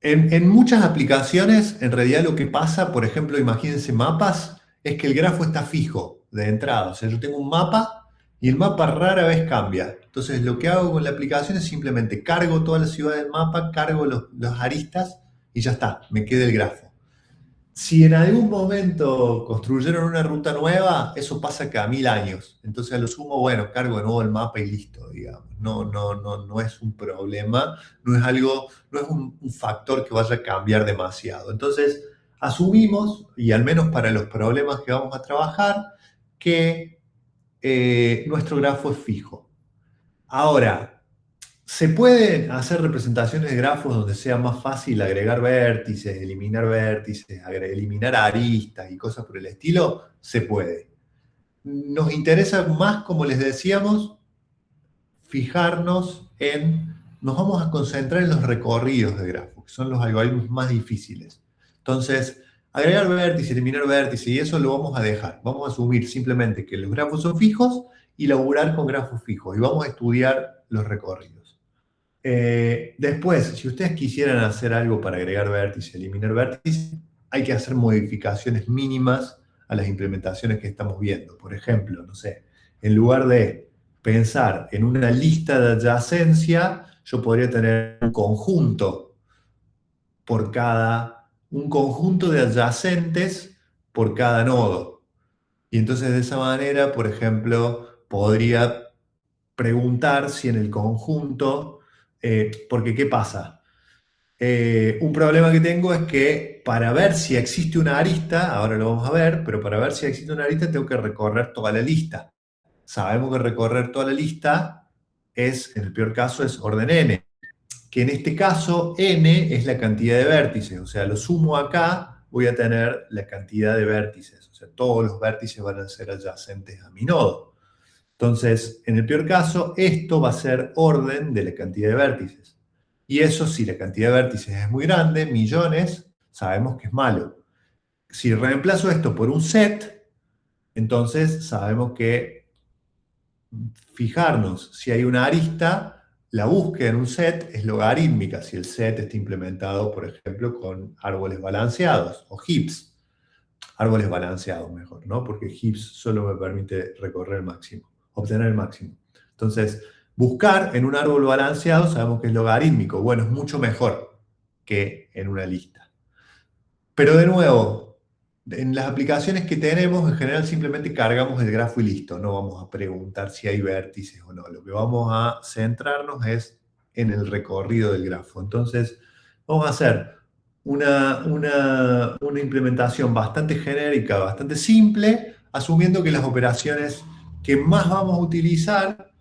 En muchas aplicaciones, en realidad lo que pasa, por ejemplo, imagínense mapas, es que el grafo está fijo de entrada. O sea, yo tengo un mapa y el mapa rara vez cambia. Entonces, lo que hago con la aplicación es simplemente cargo toda la ciudad del mapa, cargo los aristas y ya está, me queda el grafo. Si en algún momento construyeron una ruta nueva, eso pasa cada 1000 años. Entonces, a lo sumo, bueno, cargo de nuevo el mapa y listo, digamos. No es un problema, no es un factor que vaya a cambiar demasiado. Entonces, asumimos, y al menos para los problemas que vamos a trabajar, que nuestro grafo es fijo. Ahora, ¿se pueden hacer representaciones de grafos donde sea más fácil agregar vértices, eliminar aristas y cosas por el estilo? Se puede. Nos interesa más, como les decíamos, nos vamos a concentrar en los recorridos de grafos, que son los algoritmos más difíciles. Entonces, agregar vértice, eliminar vértice, y eso lo vamos a dejar. Vamos a asumir simplemente que los grafos son fijos y laburar con grafos fijos, y vamos a estudiar los recorridos. Después, si ustedes quisieran hacer algo para agregar vértice, eliminar vértice, hay que hacer modificaciones mínimas a las implementaciones que estamos viendo. Por ejemplo, no sé, en lugar de pensar en una lista de adyacencia, yo podría tener un conjunto de adyacentes por cada nodo. Y entonces de esa manera, por ejemplo, podría preguntar si en el conjunto, porque ¿qué pasa? Un problema que tengo es que para ver si existe una arista, ahora lo vamos a ver, pero para ver si existe una arista tengo que recorrer toda la lista. Sabemos que recorrer toda la lista en el peor caso, es orden n, que en este caso n es la cantidad de vértices, o sea, lo sumo acá, voy a tener la cantidad de vértices, o sea, todos los vértices van a ser adyacentes a mi nodo. Entonces, en el peor caso, esto va a ser orden de la cantidad de vértices. Y eso, si la cantidad de vértices es muy grande, millones, sabemos que es malo. Si reemplazo esto por un set, entonces sabemos que fijarnos si hay una arista, la búsqueda en un set es logarítmica, si el set está implementado, por ejemplo, con árboles balanceados o heaps. Árboles balanceados mejor, ¿no? Porque heaps solo me permite recorrer el máximo, obtener el máximo. Entonces, buscar en un árbol balanceado sabemos que es logarítmico. Bueno, es mucho mejor que en una lista. Pero de nuevo, en las aplicaciones que tenemos, en general simplemente cargamos el grafo y listo. No vamos a preguntar si hay vértices o no. Lo que vamos a centrarnos es en el recorrido del grafo. Entonces, vamos a hacer una implementación bastante genérica, bastante simple, asumiendo que las operaciones que más vamos a utilizar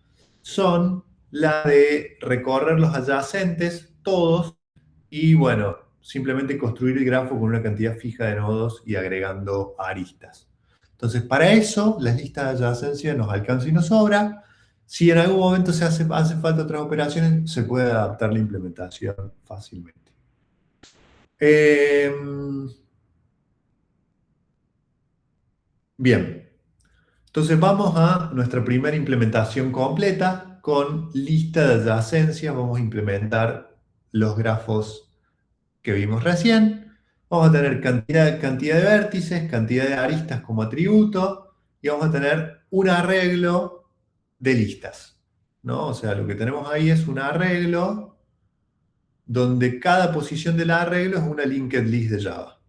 son la de recorrer los adyacentes, todos, y bueno, simplemente construir el grafo con una cantidad fija de nodos y agregando aristas. Entonces, para eso, las listas de adyacencia nos alcanzan y nos sobra. Si en algún momento hace falta otras operaciones, se puede adaptar la implementación fácilmente. Bien, entonces vamos a nuestra primera implementación completa con lista de adyacencias. Vamos a implementar los grafos que vimos recién. Vamos a tener cantidad de vértices, cantidad de aristas como atributo y vamos a tener un arreglo de listas, ¿no? O sea, lo que tenemos ahí es un arreglo donde cada posición del arreglo es una linked list de Java.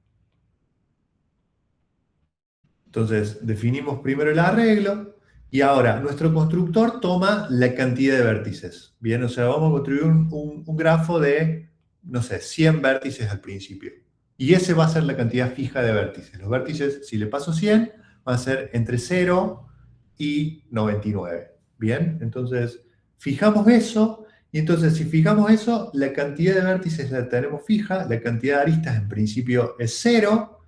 Entonces, definimos primero el arreglo y ahora nuestro constructor toma la cantidad de vértices. Bien, o sea, vamos a construir un grafo de, no sé, 100 vértices al principio. Y ese va a ser la cantidad fija de vértices. Los vértices, si le paso 100, van a ser entre 0 y 99. Bien, entonces fijamos eso. Y entonces, si fijamos eso, la cantidad de vértices la tenemos fija, la cantidad de aristas en principio es 0.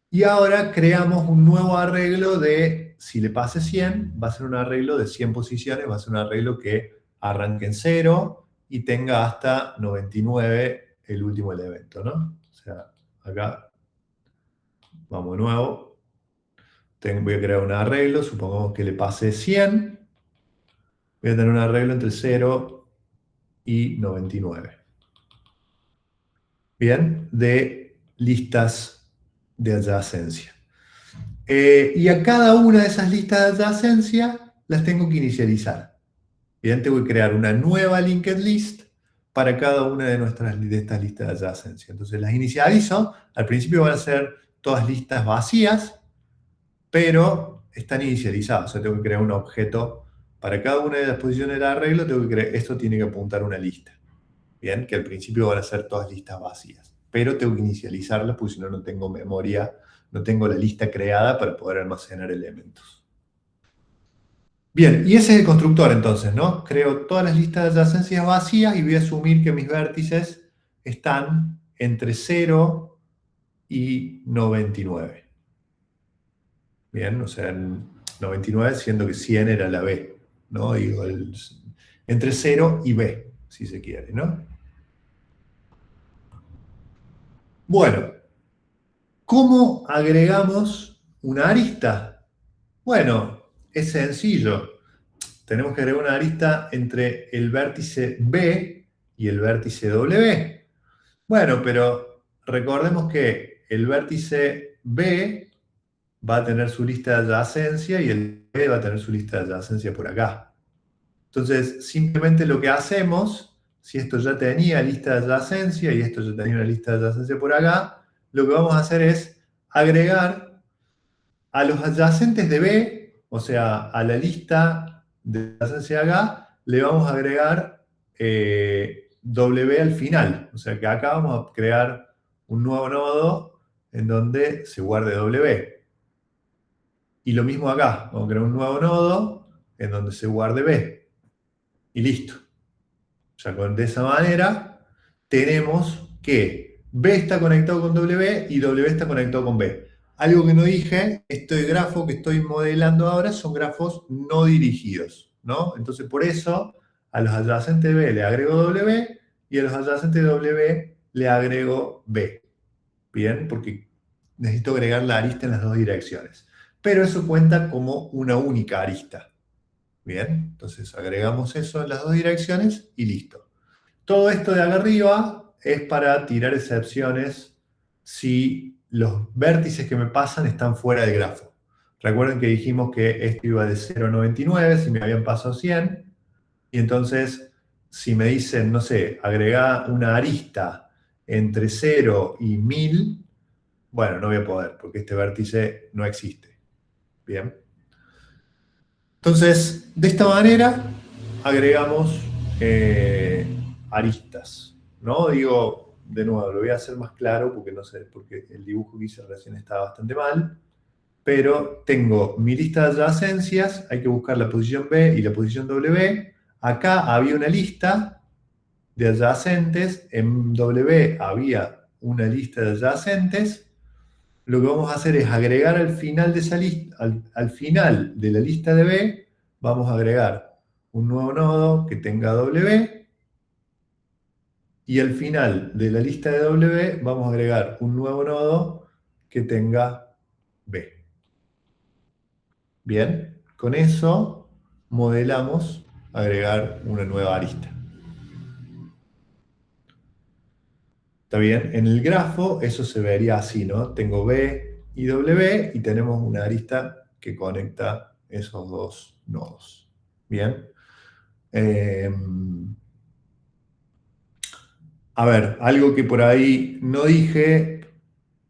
Y ahora creamos un nuevo arreglo de, si le pase 100, va a ser un arreglo de 100 posiciones, va a ser un arreglo que arranque en 0 y tenga hasta 99 el último elemento, ¿no? O sea, acá, vamos de nuevo, voy a crear un arreglo, supongamos que le pase 100, voy a tener un arreglo entre 0 y 99. Bien, de listas de adyacencia. Y a cada una de esas listas de adyacencia las tengo que inicializar. Bien, tengo que crear una nueva linked list para cada una de estas listas de adyacencia. Entonces las inicializo. Al principio van a ser todas listas vacías, pero están inicializadas. O sea, tengo que crear un objeto para cada una de las posiciones del arreglo. Esto tiene que apuntar a una lista. Bien, que al principio van a ser todas listas vacías. Pero tengo que inicializarlas porque si no, no tengo memoria, no tengo la lista creada para poder almacenar elementos. Bien, y ese es el constructor entonces, ¿no? Creo todas las listas de adyacencias vacías y voy a asumir que mis vértices están entre 0 y 99. Bien, o sea, 99 siendo que 100 era la B, ¿no? Digo, entre 0 y B, si se quiere, ¿no? Bueno, ¿cómo agregamos una arista? Bueno, es sencillo. Tenemos que agregar una arista entre el vértice B y el vértice W. Bueno, pero recordemos que el vértice B va a tener su lista de adyacencia y el B va a tener su lista de adyacencia por acá. Entonces, simplemente lo que hacemos, si esto ya tenía lista de adyacencia y esto ya tenía una lista de adyacencia por acá, lo que vamos a hacer es agregar a los adyacentes de B, o sea, a la lista de adyacencia de acá, le vamos a agregar W al final. O sea que acá vamos a crear un nuevo nodo en donde se guarde W. Y lo mismo acá, vamos a crear un nuevo nodo en donde se guarde B. Y listo. Ya de esa manera tenemos que B está conectado con W y W está conectado con B. Algo que no dije, este grafo que estoy modelando ahora son grafos no dirigidos, ¿no? Entonces por eso a los adyacentes de B le agrego W y a los adyacentes de W le agrego B. Bien, porque necesito agregar la arista en las dos direcciones. Pero eso cuenta como una única arista. Bien, entonces agregamos eso en las dos direcciones y listo. Todo esto de acá arriba es para tirar excepciones si los vértices que me pasan están fuera del grafo. Recuerden que dijimos que esto iba de 0 a 99, si me habían pasado 100. Y entonces, si me dicen, no sé, agrega una arista entre 0 y 1000, bueno, no voy a poder, porque este vértice no existe. Bien. Entonces, de esta manera, agregamos aristas, ¿no? Digo, de nuevo, lo voy a hacer más claro porque no sé, porque el dibujo que hice recién estaba bastante mal. Pero tengo mi lista de adyacencias, hay que buscar la posición B y la posición W. Acá había una lista de adyacentes, en W había una lista de adyacentes. Lo que vamos a hacer es agregar al final de esa lista, al final de la lista de B, vamos a agregar un nuevo nodo que tenga W, y al final de la lista de W vamos a agregar un nuevo nodo que tenga B. Bien, con eso modelamos agregar una nueva arista. ¿Está bien? En el grafo eso se vería así, ¿no? Tengo B y W y tenemos una arista que conecta esos dos nodos. Bien. A ver, algo que por ahí no dije,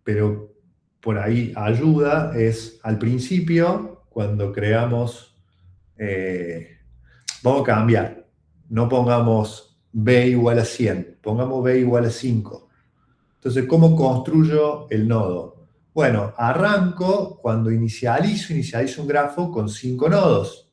pero por ahí ayuda, es al principio, cuando creamos, vamos a cambiar, no pongamos B igual a 100, pongamos B igual a 5. Entonces, ¿cómo construyo el nodo? Bueno, arranco, cuando inicializo un grafo con 5 nodos.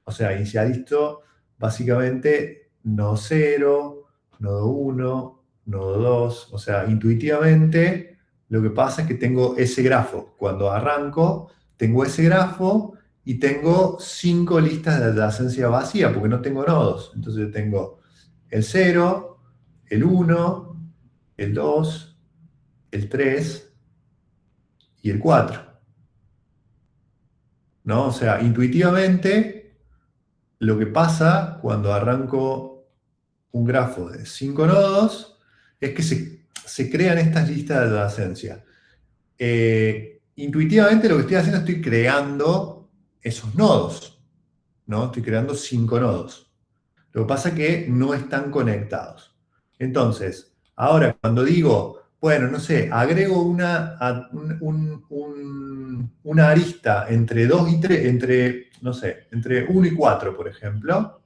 O sea, inicializo básicamente nodo 0, nodo 1, nodo 2. O sea, intuitivamente lo que pasa es que tengo ese grafo. Cuando arranco, tengo ese grafo y tengo 5 listas de adyacencia vacía porque no tengo nodos. Entonces tengo el 0, el 1, el 2, el 3 y el 4. ¿No? O sea, intuitivamente lo que pasa cuando arranco un grafo de 5 nodos es que se crean estas listas de adyacencia. Intuitivamente lo que estoy haciendo, estoy creando esos nodos, ¿no? Estoy creando 5 nodos. Lo que pasa es que no están conectados. Entonces, ahora cuando digo, bueno, no sé, agrego una arista entre 2 y 3, no sé, entre 1 y 4, por ejemplo,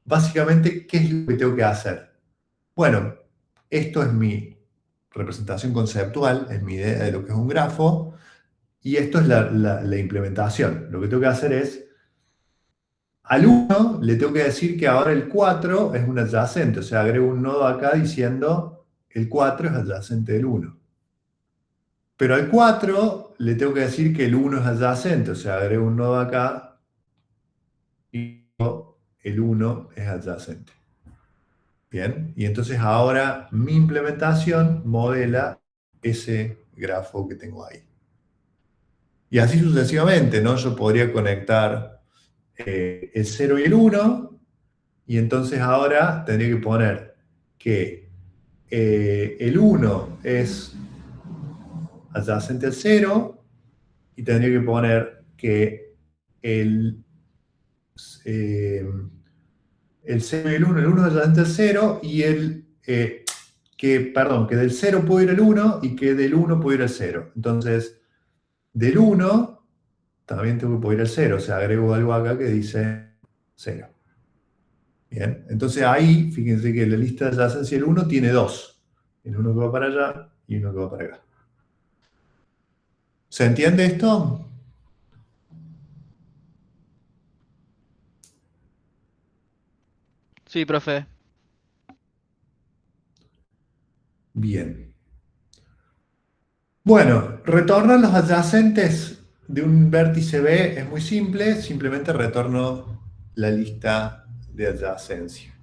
básicamente, ¿qué es lo que tengo que hacer? Bueno, esto es mi representación conceptual, es mi idea de lo que es un grafo, y esto es la implementación. Lo que tengo que hacer es, al 1 le tengo que decir que ahora el 4 es un adyacente, o sea, agrego un nodo acá diciendo el 4 es adyacente del 1. Pero al 4 le tengo que decir que el 1 es adyacente, o sea, agrego un nodo acá y el 1 es adyacente. Bien, y entonces ahora mi implementación modela ese grafo que tengo ahí. Y así sucesivamente, ¿no? Yo podría conectar el 0 y el 1, y entonces ahora tendría que poner que el 1 es adyacente al 0, y tendría que poner que eh, el 0 y el 1 es adyacente al 0, y que del 0 puedo ir al 1 y que del 1 puedo ir al 0. Entonces, del 1 también tengo que poder ir al 0, o sea, agrego algo acá que dice 0. Bien, entonces ahí, fíjense que la lista de adyacencia del 1 tiene 2. El 1 que va para allá y uno que va para acá. ¿Se entiende esto? Sí, profe. Bien. Bueno, retornar los adyacentes de un vértice B es muy simple, simplemente retorno la lista de adyacencia.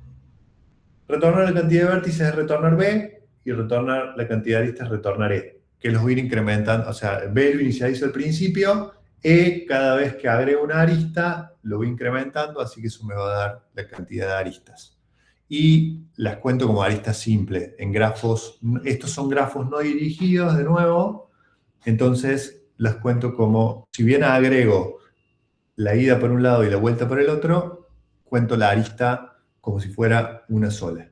Retornar la cantidad de vértices es retornar B, y retornar la cantidad de aristas es retornar E, que los voy a ir incrementando, o sea, B lo inicializo al principio, E cada vez que agrego una arista lo voy incrementando, así que eso me va a dar la cantidad de aristas. Y las cuento como aristas simples, en grafos, estos son grafos no dirigidos de nuevo, entonces las cuento como, si bien agrego la ida por un lado y la vuelta por el otro, cuento la arista como si fuera una sola.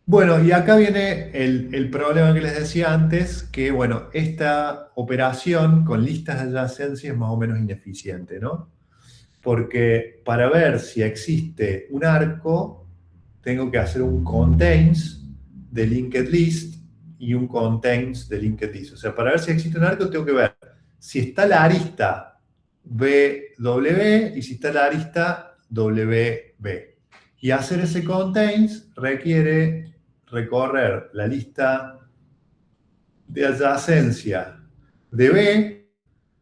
Bueno, y acá viene el problema que les decía antes, que bueno, esta operación con listas de adyacencia es más o menos ineficiente, ¿no? Porque para ver si existe un arco, tengo que hacer un contains de linked list y un contains de linked list. O sea, para ver si existe un arco, tengo que ver si está la arista BW y si está la arista WB. Y hacer ese contains requiere recorrer la lista de adyacencia de B,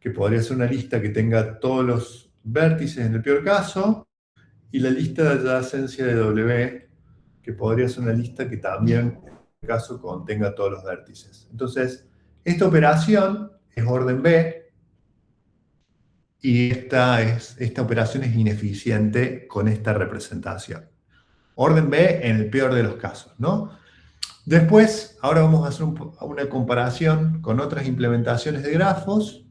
que podría ser una lista que tenga todos los vértices en el peor caso, y la lista de adyacencia de W, que podría ser una lista que también, en este caso, contenga todos los vértices. Entonces, esta operación es orden B, y esta operación es ineficiente con esta representación. Orden B en el peor de los casos, ¿no? Después, ahora vamos a hacer una comparación con otras implementaciones de grafos.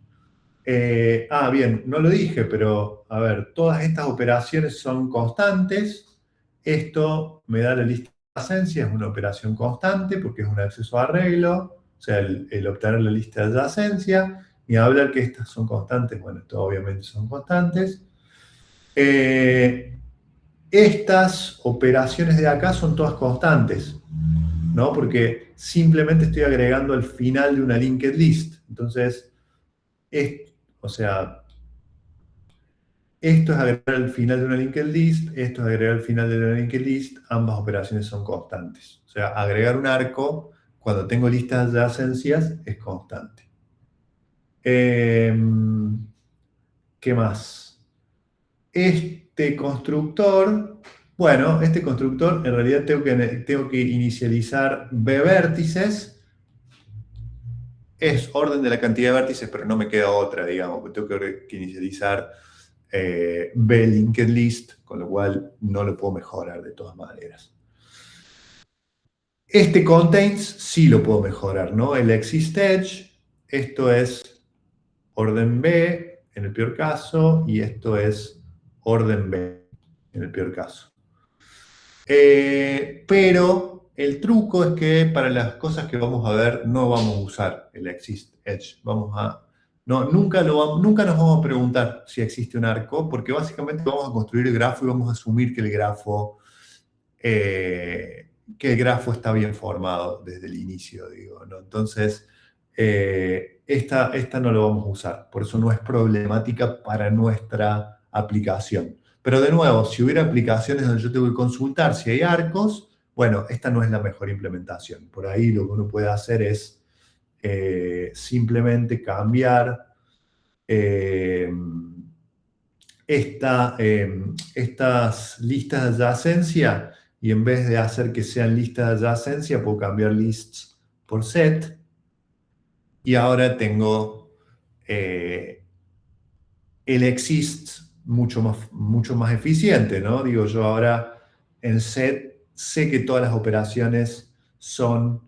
Bien, no lo dije, pero a ver, todas estas operaciones son constantes. Esto me da la lista de adyacencia, es una operación constante porque es un acceso a arreglo, o sea, el obtener la lista de adyacencia. Ni hablar que estas son constantes, bueno, esto obviamente son constantes. Estas operaciones de acá son todas constantes, ¿no? Porque simplemente estoy agregando al final de una linked list. Entonces, o sea, esto es agregar al final de una linked list, esto es agregar al final de una linked list, ambas operaciones son constantes. O sea, agregar un arco cuando tengo listas de adyacencias es constante. ¿Qué más? Este constructor, bueno, este constructor en realidad tengo que inicializar B vértices. Es orden de la cantidad de vértices, pero no me queda otra, digamos, porque tengo que inicializar B linked list, con lo cual no lo puedo mejorar de todas maneras. Este contains sí lo puedo mejorar, ¿no? El exist edge, esto es orden B en el peor caso, y esto es orden B en el peor caso. Pero el truco es que para las cosas que vamos a ver no vamos a usar el exist edge. Nunca nos vamos a preguntar si existe un arco, porque básicamente vamos a construir el grafo y vamos a asumir que el grafo está bien formado desde el inicio, digo, ¿no? Entonces, esta no lo vamos a usar, por eso no es problemática para nuestra aplicación. Pero de nuevo, si hubiera aplicaciones donde yo tengo que consultar si hay arcos, bueno, esta no es la mejor implementación. Por ahí lo que uno puede hacer es simplemente cambiar estas listas de adyacencia, y en vez de hacer que sean listas de adyacencia, puedo cambiar lists por set. Y ahora tengo el exist mucho más eficiente, ¿no? Digo, yo ahora en set sé que todas las operaciones son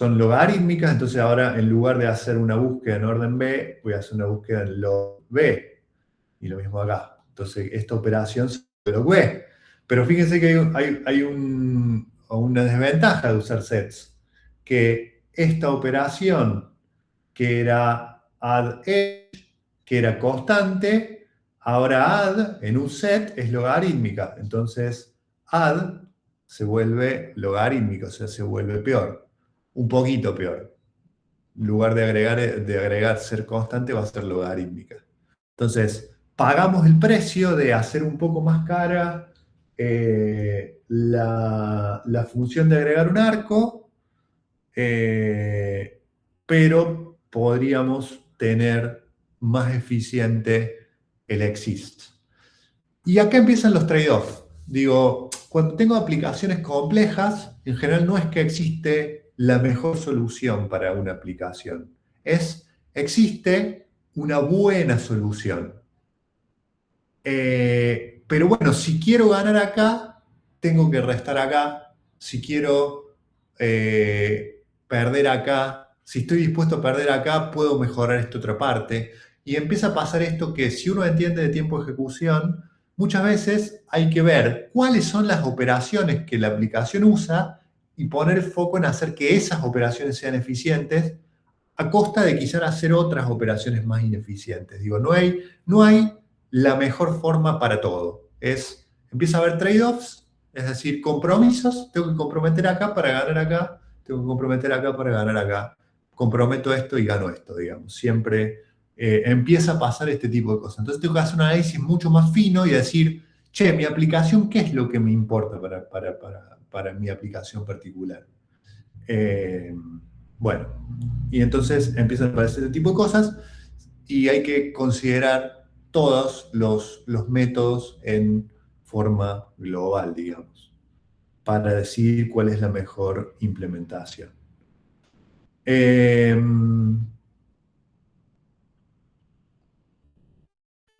logarítmicas, entonces ahora en lugar de hacer una búsqueda en orden B, voy a hacer una búsqueda en log B. Y lo mismo acá. Entonces, esta operación se log B. Pero fíjense que hay una desventaja de usar sets, que esta operación que era add edge, que era constante, ahora add en un set es logarítmica. Entonces, add se vuelve logarítmica, o sea, se vuelve peor. Un poquito peor. En lugar de agregar ser constante, va a ser logarítmica. Entonces, pagamos el precio de hacer un poco más cara la función de agregar un arco, pero podríamos tener más eficiente el exist. Y acá empiezan los trade-offs. Digo, cuando tengo aplicaciones complejas, en general no es que existe la mejor solución para una aplicación. Existe una buena solución. Pero bueno, si quiero ganar acá, tengo que restar acá. Si quiero perder acá, si estoy dispuesto a perder acá, puedo mejorar esta otra parte. Y empieza a pasar esto que si uno entiende de tiempo de ejecución, muchas veces hay que ver cuáles son las operaciones que la aplicación usa y poner foco en hacer que esas operaciones sean eficientes a costa de quizás hacer otras operaciones más ineficientes. Digo, no hay la mejor forma para todo. Es empieza a haber trade-offs, es decir, compromisos. Tengo que comprometer acá para ganar acá, tengo que comprometer acá para ganar acá. Comprometo esto y gano esto, digamos. Siempre empieza a pasar este tipo de cosas. Entonces tengo que hacer un análisis mucho más fino y decir, che, mi aplicación, ¿qué es lo que me importa para mi aplicación particular? Bueno, y entonces empiezan a aparecer este tipo de cosas y hay que considerar todos los métodos en forma global, digamos, para decidir cuál es la mejor implementación.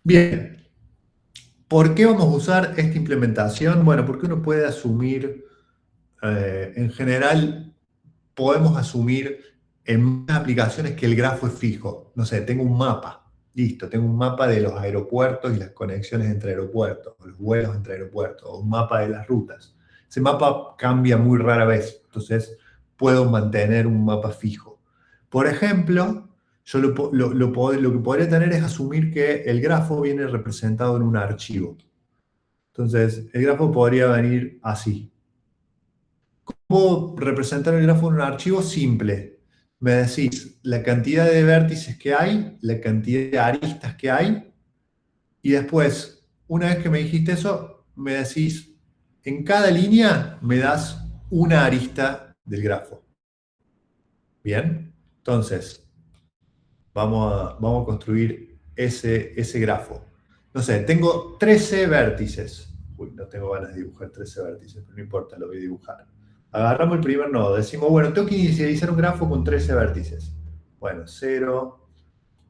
Bien, ¿por qué vamos a usar esta implementación? Bueno, porque uno puede asumir, en general, podemos asumir en muchas aplicaciones que el grafo es fijo. No sé, tengo un mapa, listo, tengo un mapa de los aeropuertos y las conexiones entre aeropuertos, o los vuelos entre aeropuertos, o un mapa de las rutas. Ese mapa cambia muy rara vez, entonces puedo mantener un mapa fijo. Por ejemplo, yo lo que podría tener es asumir que el grafo viene representado en un archivo. Entonces, el grafo podría venir así. ¿Cómo representar el grafo en un archivo? Simple. Me decís la cantidad de vértices que hay, la cantidad de aristas que hay, y después, una vez que me dijiste eso, me decís, en cada línea me das una arista del grafo. Bien, entonces, vamos a construir ese grafo. No sé, tengo 13 vértices. Uy, no tengo ganas de dibujar 13 vértices, pero no importa, lo voy a dibujar. Agarramos el primer nodo, decimos, bueno, tengo que inicializar un grafo con 13 vértices. Bueno, 0,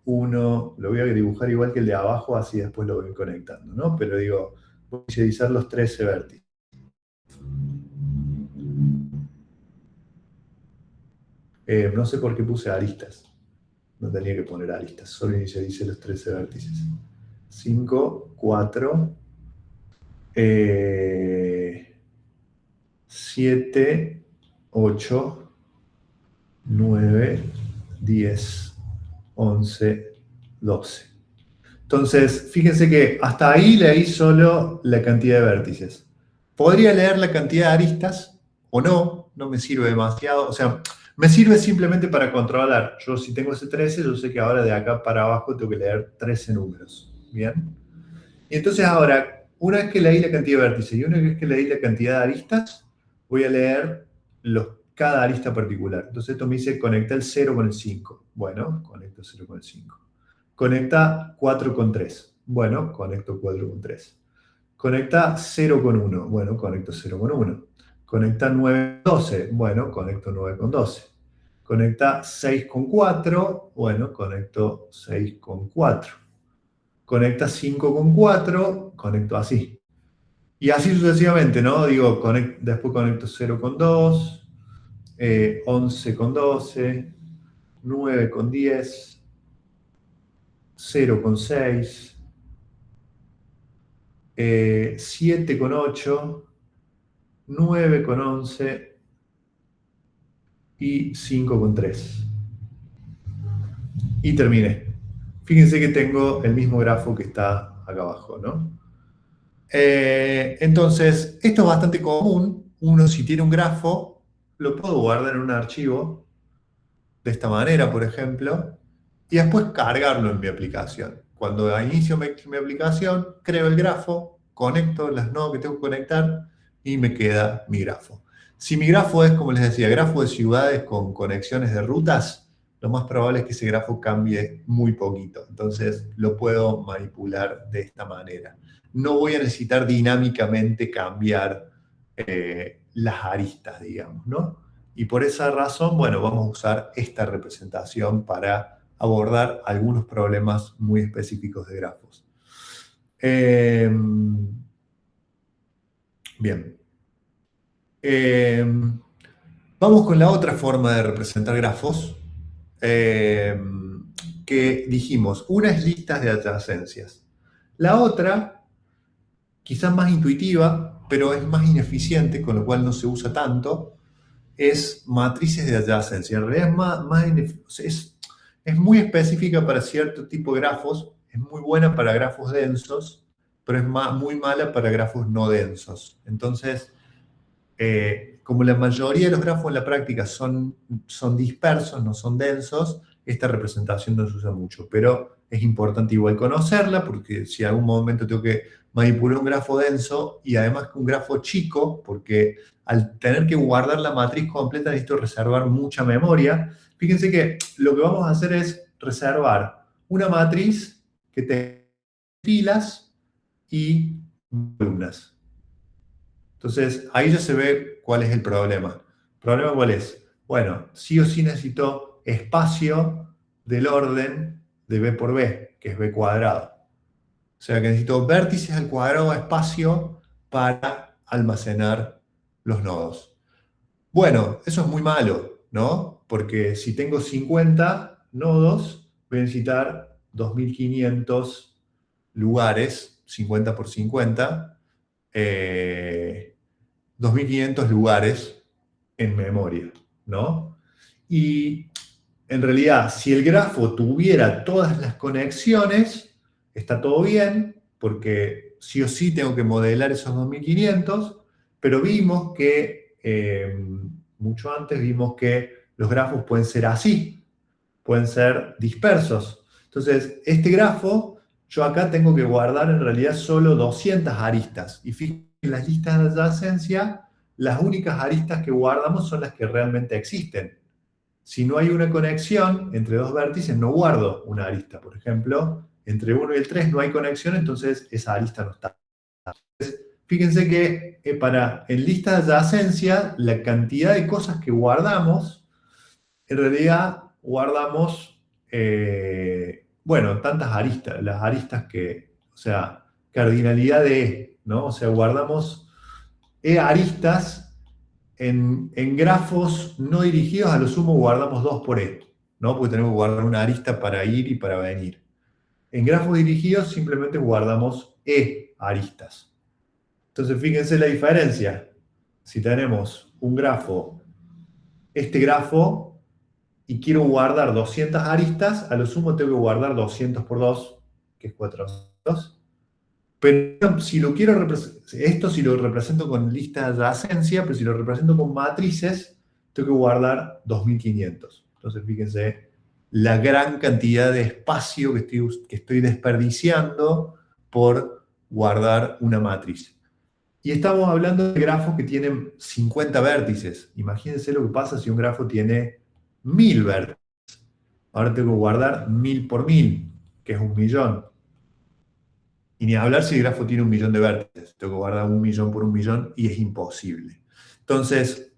1, lo voy a dibujar igual que el de abajo, así después lo voy conectando, ¿no? Pero digo, voy a inicializar los 13 vértices. No sé por qué puse aristas. No tenía que poner aristas, solo inicialicé los 13 vértices. 5, 4, 7, 8, 9, 10, 11, 12. Entonces, fíjense que hasta ahí leí solo la cantidad de vértices. Podría leer la cantidad de aristas o no, no me sirve demasiado. O sea, me sirve simplemente para controlar. Yo si tengo ese 13, yo sé que ahora de acá para abajo tengo que leer 13 números. ¿Bien? Y entonces ahora, una vez que leí la cantidad de vértices y una vez que leí la cantidad de aristas, voy a leer cada arista particular. Entonces esto me dice conecta el 0 con el 5. Bueno, conecto 0 con el 5. Conecta 4 con 3. Bueno, conecto 4 con 3. Conecta 0 con 1. Bueno, conecto 0 con 1. Conecta 9 con 12. Bueno, conecto 9 con 12. Conecta 6 con 4. Bueno, conecto 6 con 4. Conecta 5 con 4. Conecto así. Y así sucesivamente, ¿no? Digo, después conecto 0 con 2. 11 con 12. 9 con 10. 0 con 6. 7 con 8, 9 con 11 y 5 con 3. Y terminé. Fíjense que tengo el mismo grafo que está acá abajo, ¿no? Entonces, esto es bastante común. Uno, si tiene un grafo, lo puedo guardar en un archivo, de esta manera, por ejemplo, y después cargarlo en mi aplicación. Cuando inicio mi aplicación, creo el grafo, conecto las nodos que tengo que conectar y me queda mi grafo. Si mi grafo es, como les decía, grafo de ciudades con conexiones de rutas, lo más probable es que ese grafo cambie muy poquito. Entonces, lo puedo manipular de esta manera. No voy a necesitar dinámicamente cambiar las aristas, digamos, ¿no? Y por esa razón, bueno, vamos a usar esta representación para abordar algunos problemas muy específicos de grafos. Bien. Vamos con la otra forma de representar grafos, que dijimos, una es listas de adyacencias. La otra, quizás más intuitiva, pero es más ineficiente, con lo cual no se usa tanto, es matrices de adyacencia. En realidad es muy específica para cierto tipo de grafos, es muy buena para grafos densos, pero es muy mala para grafos no densos. Entonces, como la mayoría de los grafos en la práctica son dispersos, no son densos, esta representación no se usa mucho, pero es importante igual conocerla, porque si en algún momento tengo que manipular un grafo denso y además un grafo chico, porque al tener que guardar la matriz completa necesito reservar mucha memoria. Fíjense que lo que vamos a hacer es reservar una matriz que tenga filas y columnas. Entonces, ahí ya se ve cuál es el problema. ¿El problema cuál es? Bueno, sí o sí necesito espacio del orden de b por b, que es b cuadrado. O sea que necesito vértices al cuadrado de espacio para almacenar los nodos. Bueno, eso es muy malo, ¿no? Porque si tengo 50 nodos, voy a necesitar 2500 lugares, 50 por 50, 2500 lugares en memoria, ¿no? Y en realidad, si el grafo tuviera todas las conexiones, está todo bien, porque sí o sí tengo que modelar esos 2500, pero vimos que, mucho antes vimos que los grafos pueden ser así, pueden ser dispersos. Entonces, este grafo, yo acá tengo que guardar en realidad solo 200 aristas. Y fíjense, en las listas de adyacencia, las únicas aristas que guardamos son las que realmente existen. Si no hay una conexión entre dos vértices, no guardo una arista. Por ejemplo, entre 1 y el 3 no hay conexión, entonces esa arista no está. Fíjense que en lista de adyacencia, la cantidad de cosas que guardamos, en realidad guardamos, bueno, tantas aristas, las aristas que, o sea, cardinalidad de E, ¿no? O sea, guardamos E aristas en grafos no dirigidos, a lo sumo guardamos 2 por E, ¿no? Porque tenemos que guardar una arista para ir y para venir. En grafos dirigidos simplemente guardamos E aristas. Entonces, fíjense la diferencia. Si tenemos un grafo, este grafo, y quiero guardar 200 aristas, a lo sumo tengo que guardar 200 por 2, que es 400. Pero si lo quiero esto si lo represento con lista de adyacencia, pero si lo represento con matrices, tengo que guardar 2500. Entonces, fíjense la gran cantidad de espacio que estoy desperdiciando por guardar una matriz. Y estamos hablando de grafos que tienen 50 vértices. Imagínense lo que pasa si un grafo tiene 1000 vértices. Ahora tengo que guardar 1000 por 1000, que es 1.000.000. Y ni hablar si el grafo tiene 1.000.000 de vértices. Tengo que guardar 1.000.000 por 1.000.000 y es imposible. Entonces,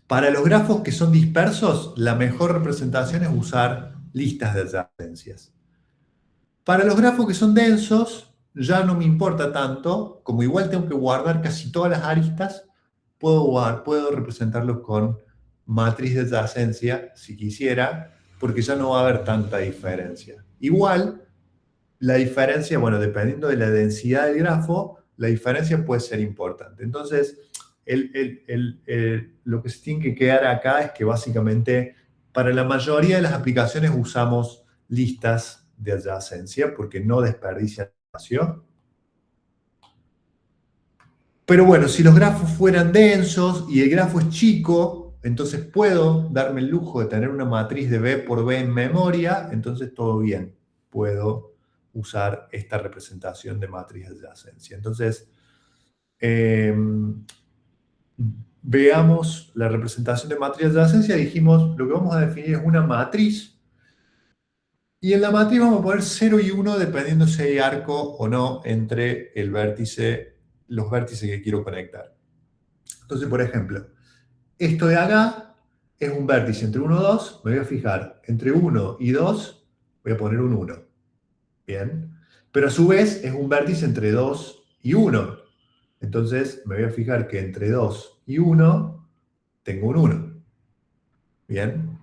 para los grafos que son dispersos, la mejor representación es usar listas de adyacencias. Para los grafos que son densos, ya no me importa tanto, como igual tengo que guardar casi todas las aristas, puedo representarlos con matriz de adyacencia, si quisiera, porque ya no va a haber tanta diferencia. Igual, la diferencia, bueno, dependiendo de la densidad del grafo, la diferencia puede ser importante. Entonces, lo que se tiene que quedar acá es que básicamente para la mayoría de las aplicaciones usamos listas de adyacencia porque no desperdician espacio. Pero bueno, si los grafos fueran densos y el grafo es chico, entonces puedo darme el lujo de tener una matriz de B por B en memoria, entonces todo bien, puedo usar esta representación de matriz de adyacencia. Entonces, veamos la representación de matriz de adyacencia. Dijimos, lo que vamos a definir es una matriz. Y en la matriz vamos a poner 0 y 1 dependiendo si hay arco o no entre los vértices que quiero conectar. Entonces, por ejemplo, esto de acá es un vértice entre 1 y 2. Me voy a fijar, entre 1 y 2 voy a poner un 1. Bien. Pero a su vez es un vértice entre 2 y 1. Entonces me voy a fijar que entre 2 y 1 tengo un 1. Bien.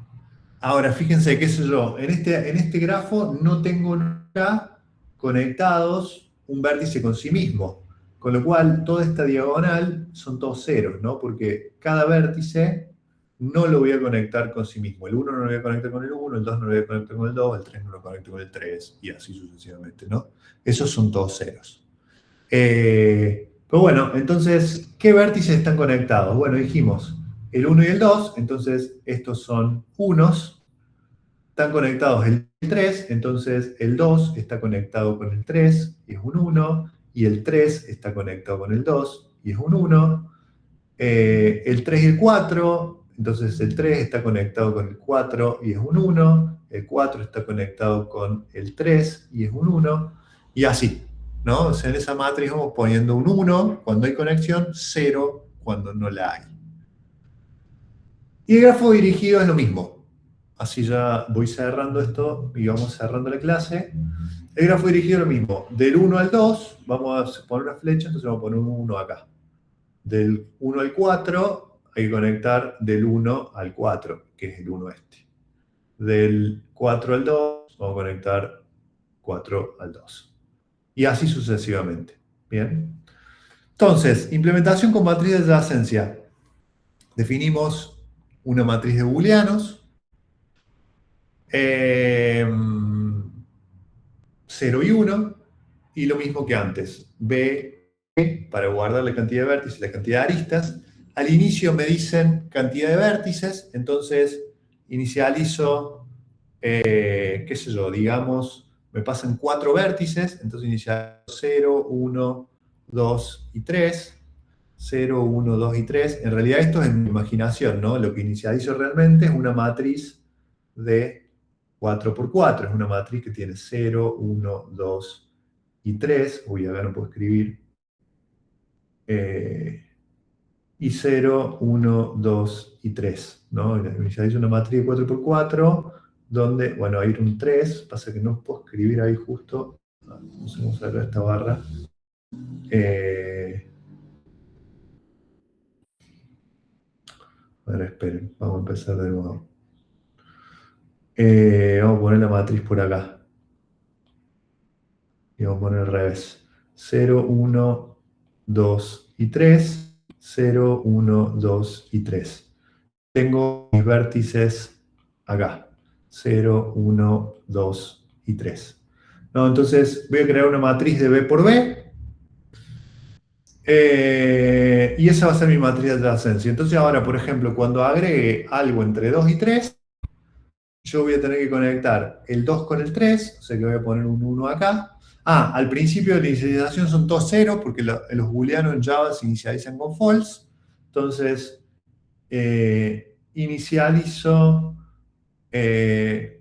Ahora, fíjense, qué sé yo, en este grafo no tengo nunca conectados un vértice con sí mismo. Con lo cual, toda esta diagonal son todos ceros, ¿no? Porque cada vértice no lo voy a conectar con sí mismo. El 1 no lo voy a conectar con el 1, el 2 no lo voy a conectar con el 2, el 3 no lo conecto con el 3, y así sucesivamente, ¿no? Esos son todos ceros. Pero bueno, entonces, ¿qué vértices están conectados? Bueno, dijimos el 1 y el 2, entonces estos son unos. Están conectados el 3, entonces el 2 está conectado con el 3 y es un 1, y el 3 está conectado con el 2 y es un 1. El 3 y el 4, entonces el 3 está conectado con el 4 y es un 1, el 4 está conectado con el 3 y es un 1, y así, ¿no? O sea, en esa matriz vamos poniendo un 1 cuando hay conexión, 0 cuando no la hay. Y el grafo dirigido es lo mismo. Así ya voy cerrando esto y vamos cerrando la clase. El grafo dirigido es lo mismo. Del 1 al 2 vamos a poner una flecha, entonces vamos a poner un 1 acá. Del 1 al 4 hay que conectar del 1 al 4, que es el 1 este. Del 4 al 2 vamos a conectar 4 al 2. Y así sucesivamente. Bien. Entonces, implementación con matriz de adyacencia. Definimos una matriz de booleanos. 0 y 1. Y lo mismo que antes. B para guardar la cantidad de vértices y la cantidad de aristas. Al inicio me dicen cantidad de vértices, entonces inicializo, qué sé yo, digamos, me pasan 4 vértices, entonces inicializo 0, 1, 2 y 3. 0, 1, 2 y 3. En realidad esto es mi imaginación, ¿no? Lo que inicializo realmente es una matriz de 4 por 4. Es una matriz que tiene 0, 1, 2 y 3. Uy, acá no puedo escribir. Y 0, 1, 2 y 3, ¿no? Inicializo una matriz de 4 por 4, donde, bueno, hay un 3, pasa que no puedo escribir ahí justo, no sé cómo sacar esta barra. A ver, esperen, vamos a empezar de nuevo. Vamos a poner la matriz por acá. Y vamos a poner al revés. 0, 1, 2 y 3. 0, 1, 2 y 3. Tengo mis vértices acá. 0, 1, 2 y 3. ¿No? Entonces voy a crear una matriz de B por B. Y esa va a ser mi matriz de adyacencia. Entonces ahora, por ejemplo, cuando agregue algo entre 2 y 3, yo voy a tener que conectar el 2 con el 3, o sea que voy a poner un 1 acá. Al principio de la inicialización son todos 0, porque los booleanos en Java se inicializan con false. Entonces, inicializo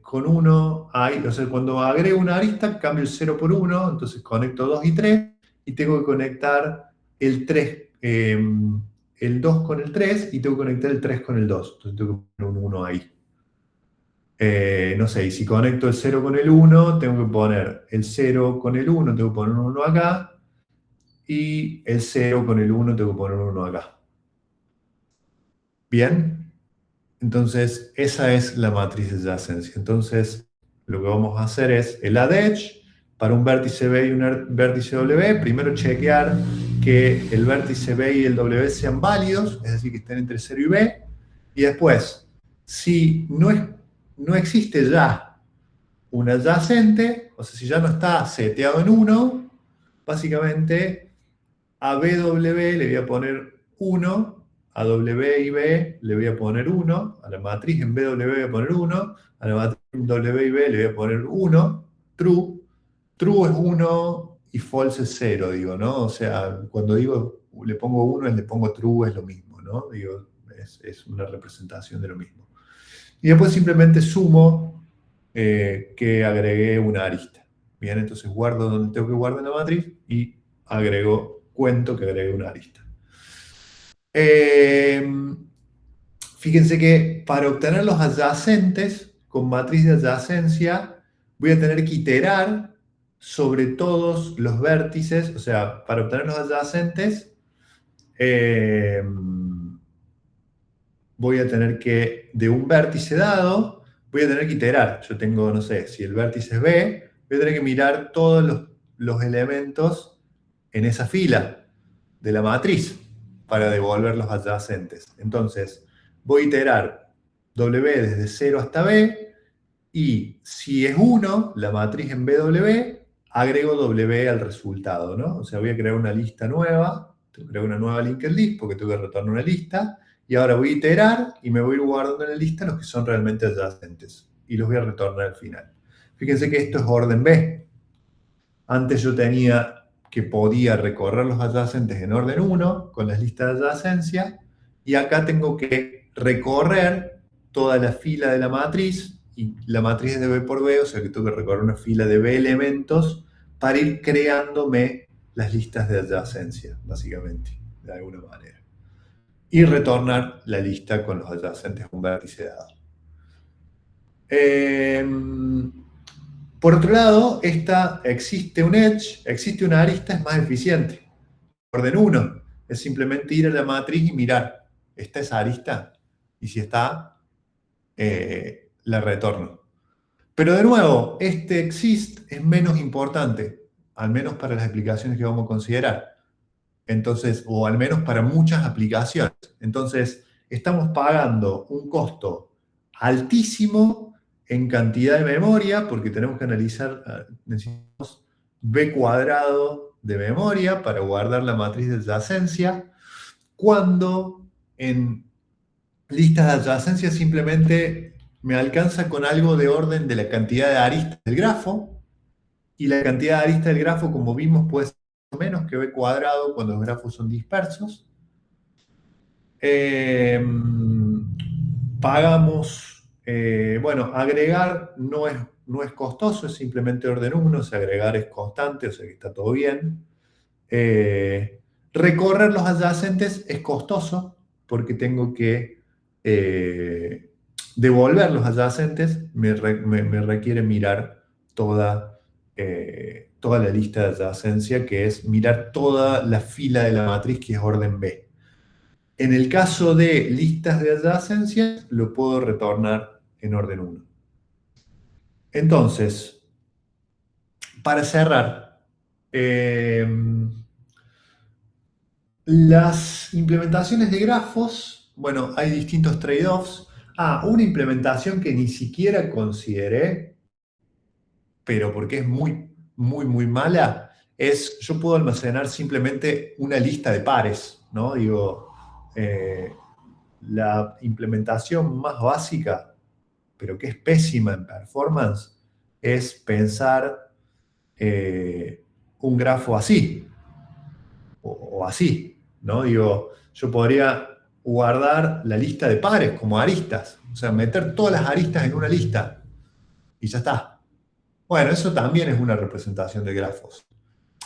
con 1, o sea, cuando agrego una arista, cambio el 0 por 1, entonces conecto 2 y 3, y tengo que conectar el 3, el 2 con el 3, y tengo que conectar el 3 con el 2. Entonces tengo que poner un 1 ahí. No sé, y si conecto el 0 con el 1, tengo que poner el 0 con el 1, tengo que poner un 1 acá, y el 0 con el 1, tengo que poner un 1 acá. ¿Bien? Entonces, esa es la matriz de adyacencia. Entonces, lo que vamos a hacer es el add edge para un vértice B y un vértice W. Primero chequear que el vértice B y el W sean válidos, es decir, que estén entre 0 y B. Y después, si no existe ya un adyacente, o sea, si ya no está seteado en 1, básicamente a BW le voy a poner 1, a W y B le voy a poner 1, a la matriz en BW le voy a poner 1, a la matriz en W y B le voy a poner 1, true. True es 1 y false es 0, digo, ¿no? O sea, cuando digo le pongo 1 y le pongo true es lo mismo, ¿no? Digo, es una representación de lo mismo. Y después simplemente sumo que agregué una arista. Bien, entonces guardo donde tengo que guardar la matriz y cuento que agregué una arista. Fíjense que para obtener los adyacentes con matriz de adyacencia voy a tener que iterar sobre todos los vértices, o sea, para obtener los adyacentes voy a tener que, de un vértice dado, voy a tener que iterar. Yo tengo, no sé, si el vértice es B, voy a tener que mirar todos los elementos en esa fila de la matriz para devolver los adyacentes. Entonces, voy a iterar W desde 0 hasta B, y si es 1, la matriz en BW, agrego W al resultado, ¿no? O sea, voy a crear una lista nueva, tengo que crear una nueva linked list porque tengo que retornar una lista, y ahora voy a iterar y me voy a ir guardando en la lista los que son realmente adyacentes, y los voy a retornar al final. Fíjense que esto es orden B. Antes yo tenía que podía recorrer los adyacentes en orden 1 con las listas de adyacencia, y acá tengo que recorrer toda la fila de la matriz, y la matriz es de B por B, o sea que tengo que recorrer una fila de B elementos para ir creándome las listas de adyacencia, básicamente, de alguna manera. Y retornar la lista con los adyacentes a un vértice dado. Por otro lado, existe un edge, existe una arista, es más eficiente. Orden 1 es simplemente ir a la matriz y mirar, ¿está esa arista? Y si está, la retorno. Pero de nuevo, este exist es menos importante, al menos para las aplicaciones que vamos a considerar. Entonces, o al menos para muchas aplicaciones. Entonces, estamos pagando un costo altísimo en cantidad de memoria, porque tenemos que analizar, necesitamos B cuadrado de memoria para guardar la matriz de adyacencia, cuando en listas de adyacencia simplemente me alcanza con algo de orden de la cantidad de aristas del grafo, y la cantidad de aristas del grafo, como vimos, puede ser menos que B cuadrado cuando los grafos son dispersos. Pagamos, bueno, agregar no es costoso, es simplemente orden 1, o sea, agregar es constante, o sea que está todo bien. Recorrer los adyacentes es costoso, porque tengo que devolver los adyacentes, me requiere mirar toda la lista de adyacencia, que es mirar toda la fila de la matriz, que es orden B. En el caso de listas de adyacencia, lo puedo retornar en orden 1. Entonces, para cerrar, las implementaciones de grafos, bueno, hay distintos trade-offs. Una implementación que ni siquiera consideré, pero porque es muy, muy, muy mala, es yo puedo almacenar simplemente una lista de pares, ¿no? Digo, la implementación más básica, pero que es pésima en performance, es pensar un grafo así, o así, ¿no? Digo, yo podría guardar la lista de pares como aristas, o sea, meter todas las aristas en una lista, y ya está. Bueno, eso también es una representación de grafos.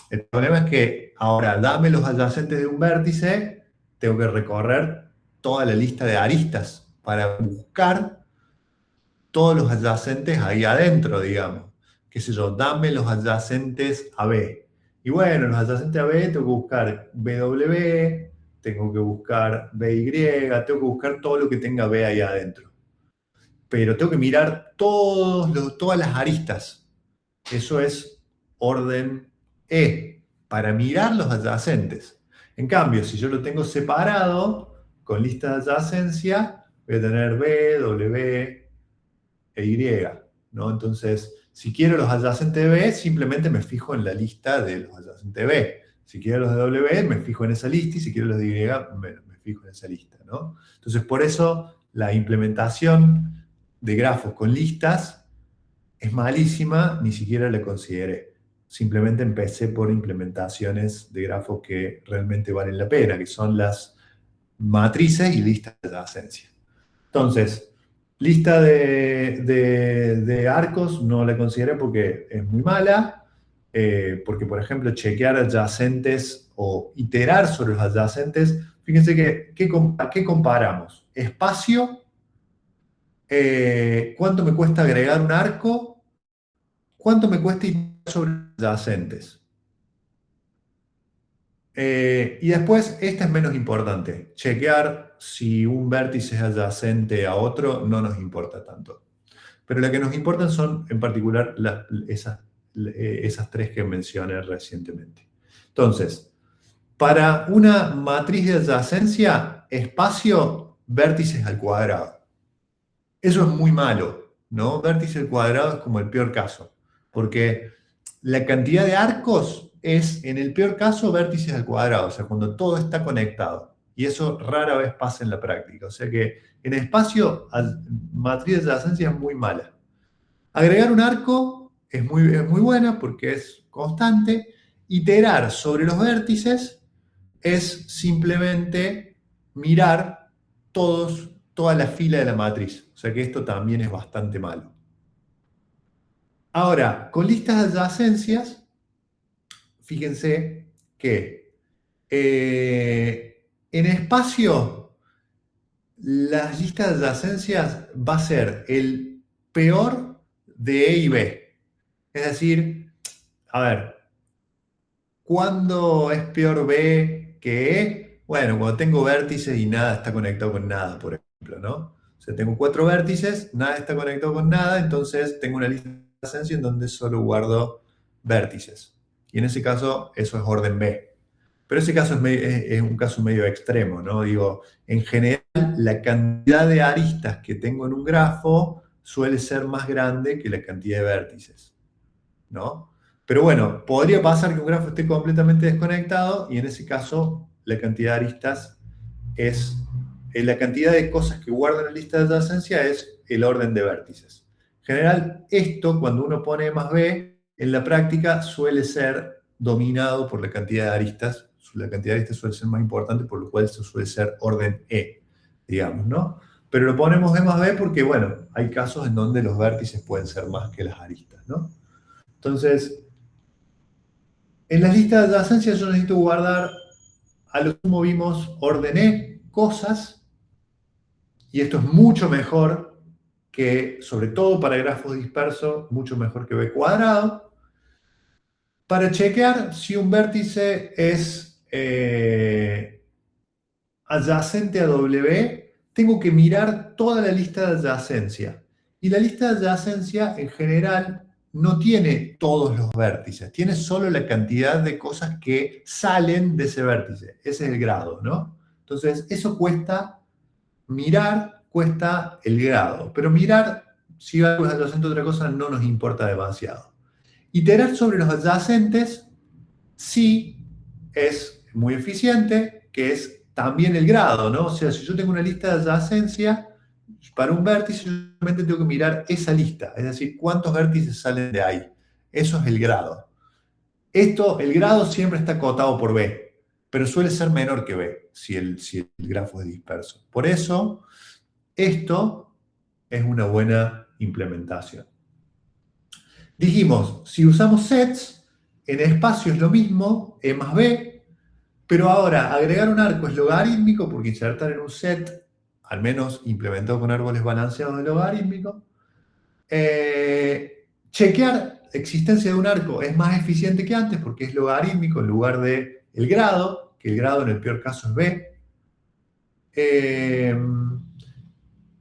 El problema es que ahora dame los adyacentes de un vértice, tengo que recorrer toda la lista de aristas para buscar todos los adyacentes ahí adentro, digamos. Qué sé yo, dame los adyacentes a B. Y bueno, los adyacentes a B tengo que buscar BW, tengo que buscar BY, tengo que buscar todo lo que tenga B ahí adentro. Pero tengo que mirar todas las aristas. Eso es orden E, para mirar los adyacentes. En cambio, si yo lo tengo separado, con lista de adyacencia, voy a tener B, W e Y, ¿no? Entonces, si quiero los adyacentes de B, simplemente me fijo en la lista de los adyacentes de B. Si quiero los de W, me fijo en esa lista, y si quiero los de Y, me fijo en esa lista, ¿no? Entonces, por eso, la implementación de grafos con listas es malísima, ni siquiera la consideré. Simplemente empecé por implementaciones de grafos que realmente valen la pena, que son las matrices y listas de adyacencia. Entonces, lista de arcos no la consideré porque es muy mala, porque, por ejemplo, chequear adyacentes o iterar sobre los adyacentes, fíjense que, ¿qué comparamos? Espacio, ¿cuánto me cuesta agregar un arco? ¿Cuánto me cuesta iterar sobre los adyacentes? Y después, esta es menos importante. Chequear si un vértice es adyacente a otro no nos importa tanto. Pero lo que nos importan son, en particular, esas tres que mencioné recientemente. Entonces, para una matriz de adyacencia, espacio, vértices al cuadrado. Eso es muy malo, ¿no? Vértice al cuadrado es como el peor caso, porque la cantidad de arcos es, en el peor caso, vértices al cuadrado, o sea, cuando todo está conectado. Y eso rara vez pasa en la práctica. O sea que en espacio, matriz de adyacencia es muy mala. Agregar un arco es muy buena porque es constante. Iterar sobre los vértices es simplemente mirar toda la fila de la matriz. O sea que esto también es bastante malo. Ahora, con listas de adyacencias, fíjense que en espacio, las listas de adyacencias va a ser el peor de E y B. Es decir, a ver, ¿cuándo es peor B que E? Bueno, cuando tengo vértices y nada está conectado con nada, por ejemplo, ¿no? O sea, tengo 4 vértices, nada está conectado con nada, entonces tengo una lista de adyacencia en donde solo guardo vértices. Y en ese caso, eso es orden B. Pero ese caso es un caso medio extremo, ¿no? Digo, en general, la cantidad de aristas que tengo en un grafo suele ser más grande que la cantidad de vértices, ¿no? Pero bueno, podría pasar que un grafo esté completamente desconectado y en ese caso la cantidad de aristas es, la cantidad de cosas que guarda en la lista de adyacencia es el orden de vértices. En general, esto, cuando uno pone E más B, en la práctica suele ser dominado por la cantidad de aristas. La cantidad de aristas suele ser más importante, por lo cual eso suele ser orden E, digamos, ¿no? Pero lo ponemos E más B porque, bueno, hay casos en donde los vértices pueden ser más que las aristas, ¿no? Entonces, en las listas de adyacencia yo necesito guardar, a lo sumo vimos, orden E, cosas, y esto es mucho mejor que, sobre todo para grafos dispersos, mucho mejor que B cuadrado. Para chequear si un vértice es adyacente a W, tengo que mirar toda la lista de adyacencia. Y la lista de adyacencia, en general, no tiene todos los vértices, tiene solo la cantidad de cosas que salen de ese vértice. Ese es el grado, ¿no? Entonces, eso cuesta mirar, cuesta el grado. Pero mirar si algo es adyacente a otra cosa no nos importa demasiado. Iterar sobre los adyacentes sí es muy eficiente, que es también el grado, ¿no? O sea, si yo tengo una lista de adyacencia, para un vértice solamente tengo que mirar esa lista, es decir, cuántos vértices salen de ahí. Eso es el grado. El grado siempre está acotado por B, pero suele ser menor que B si el grafo es disperso. Por eso, esto es una buena implementación. Dijimos, si usamos sets, en espacio es lo mismo, E más B, pero ahora agregar un arco es logarítmico porque insertar en un set, al menos implementado con árboles balanceados de logarítmico. Chequear existencia de un arco es más eficiente que antes porque es logarítmico en lugar de el grado, que el grado en el peor caso es B.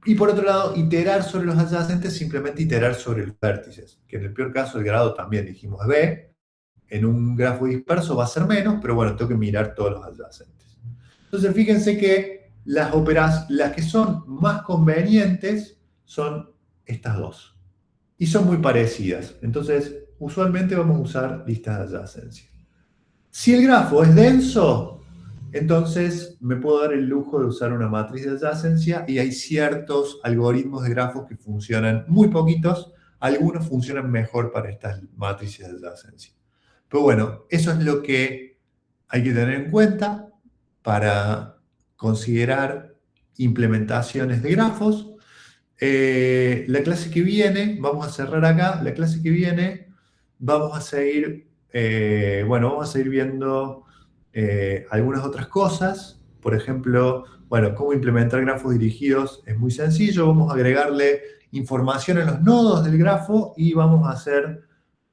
Y por otro lado, iterar sobre los adyacentes, simplemente iterar sobre los vértices, que en el peor caso el grado también dijimos es B. En un grafo disperso va a ser menos, pero bueno, tengo que mirar todos los adyacentes. Entonces, fíjense que las que son más convenientes son estas dos. Y son muy parecidas. Entonces, usualmente vamos a usar listas de adyacencia. Si el grafo es denso, entonces me puedo dar el lujo de usar una matriz de adyacencia y hay ciertos algoritmos de grafos que funcionan, muy poquitos, algunos funcionan mejor para estas matrices de adyacencia. Pero bueno, eso es lo que hay que tener en cuenta para considerar implementaciones de grafos. La clase que viene, vamos a cerrar acá, la clase que viene vamos a seguir, vamos a seguir viendo algunas otras cosas. Por ejemplo, bueno, cómo implementar grafos dirigidos es muy sencillo. Vamos a agregarle información en los nodos del grafo y vamos a hacer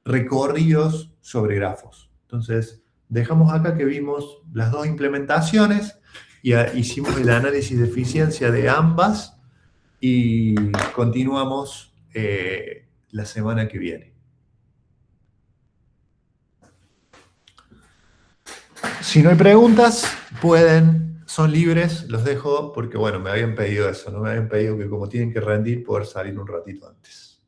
recorridos sobre grafos. Entonces, dejamos acá que vimos las dos implementaciones y hicimos el análisis de eficiencia de ambas y continuamos la semana que viene. Si no hay preguntas, son libres, los dejo porque, bueno, me habían pedido eso, ¿no? Me habían pedido que como tienen que rendir, poder salir un ratito antes.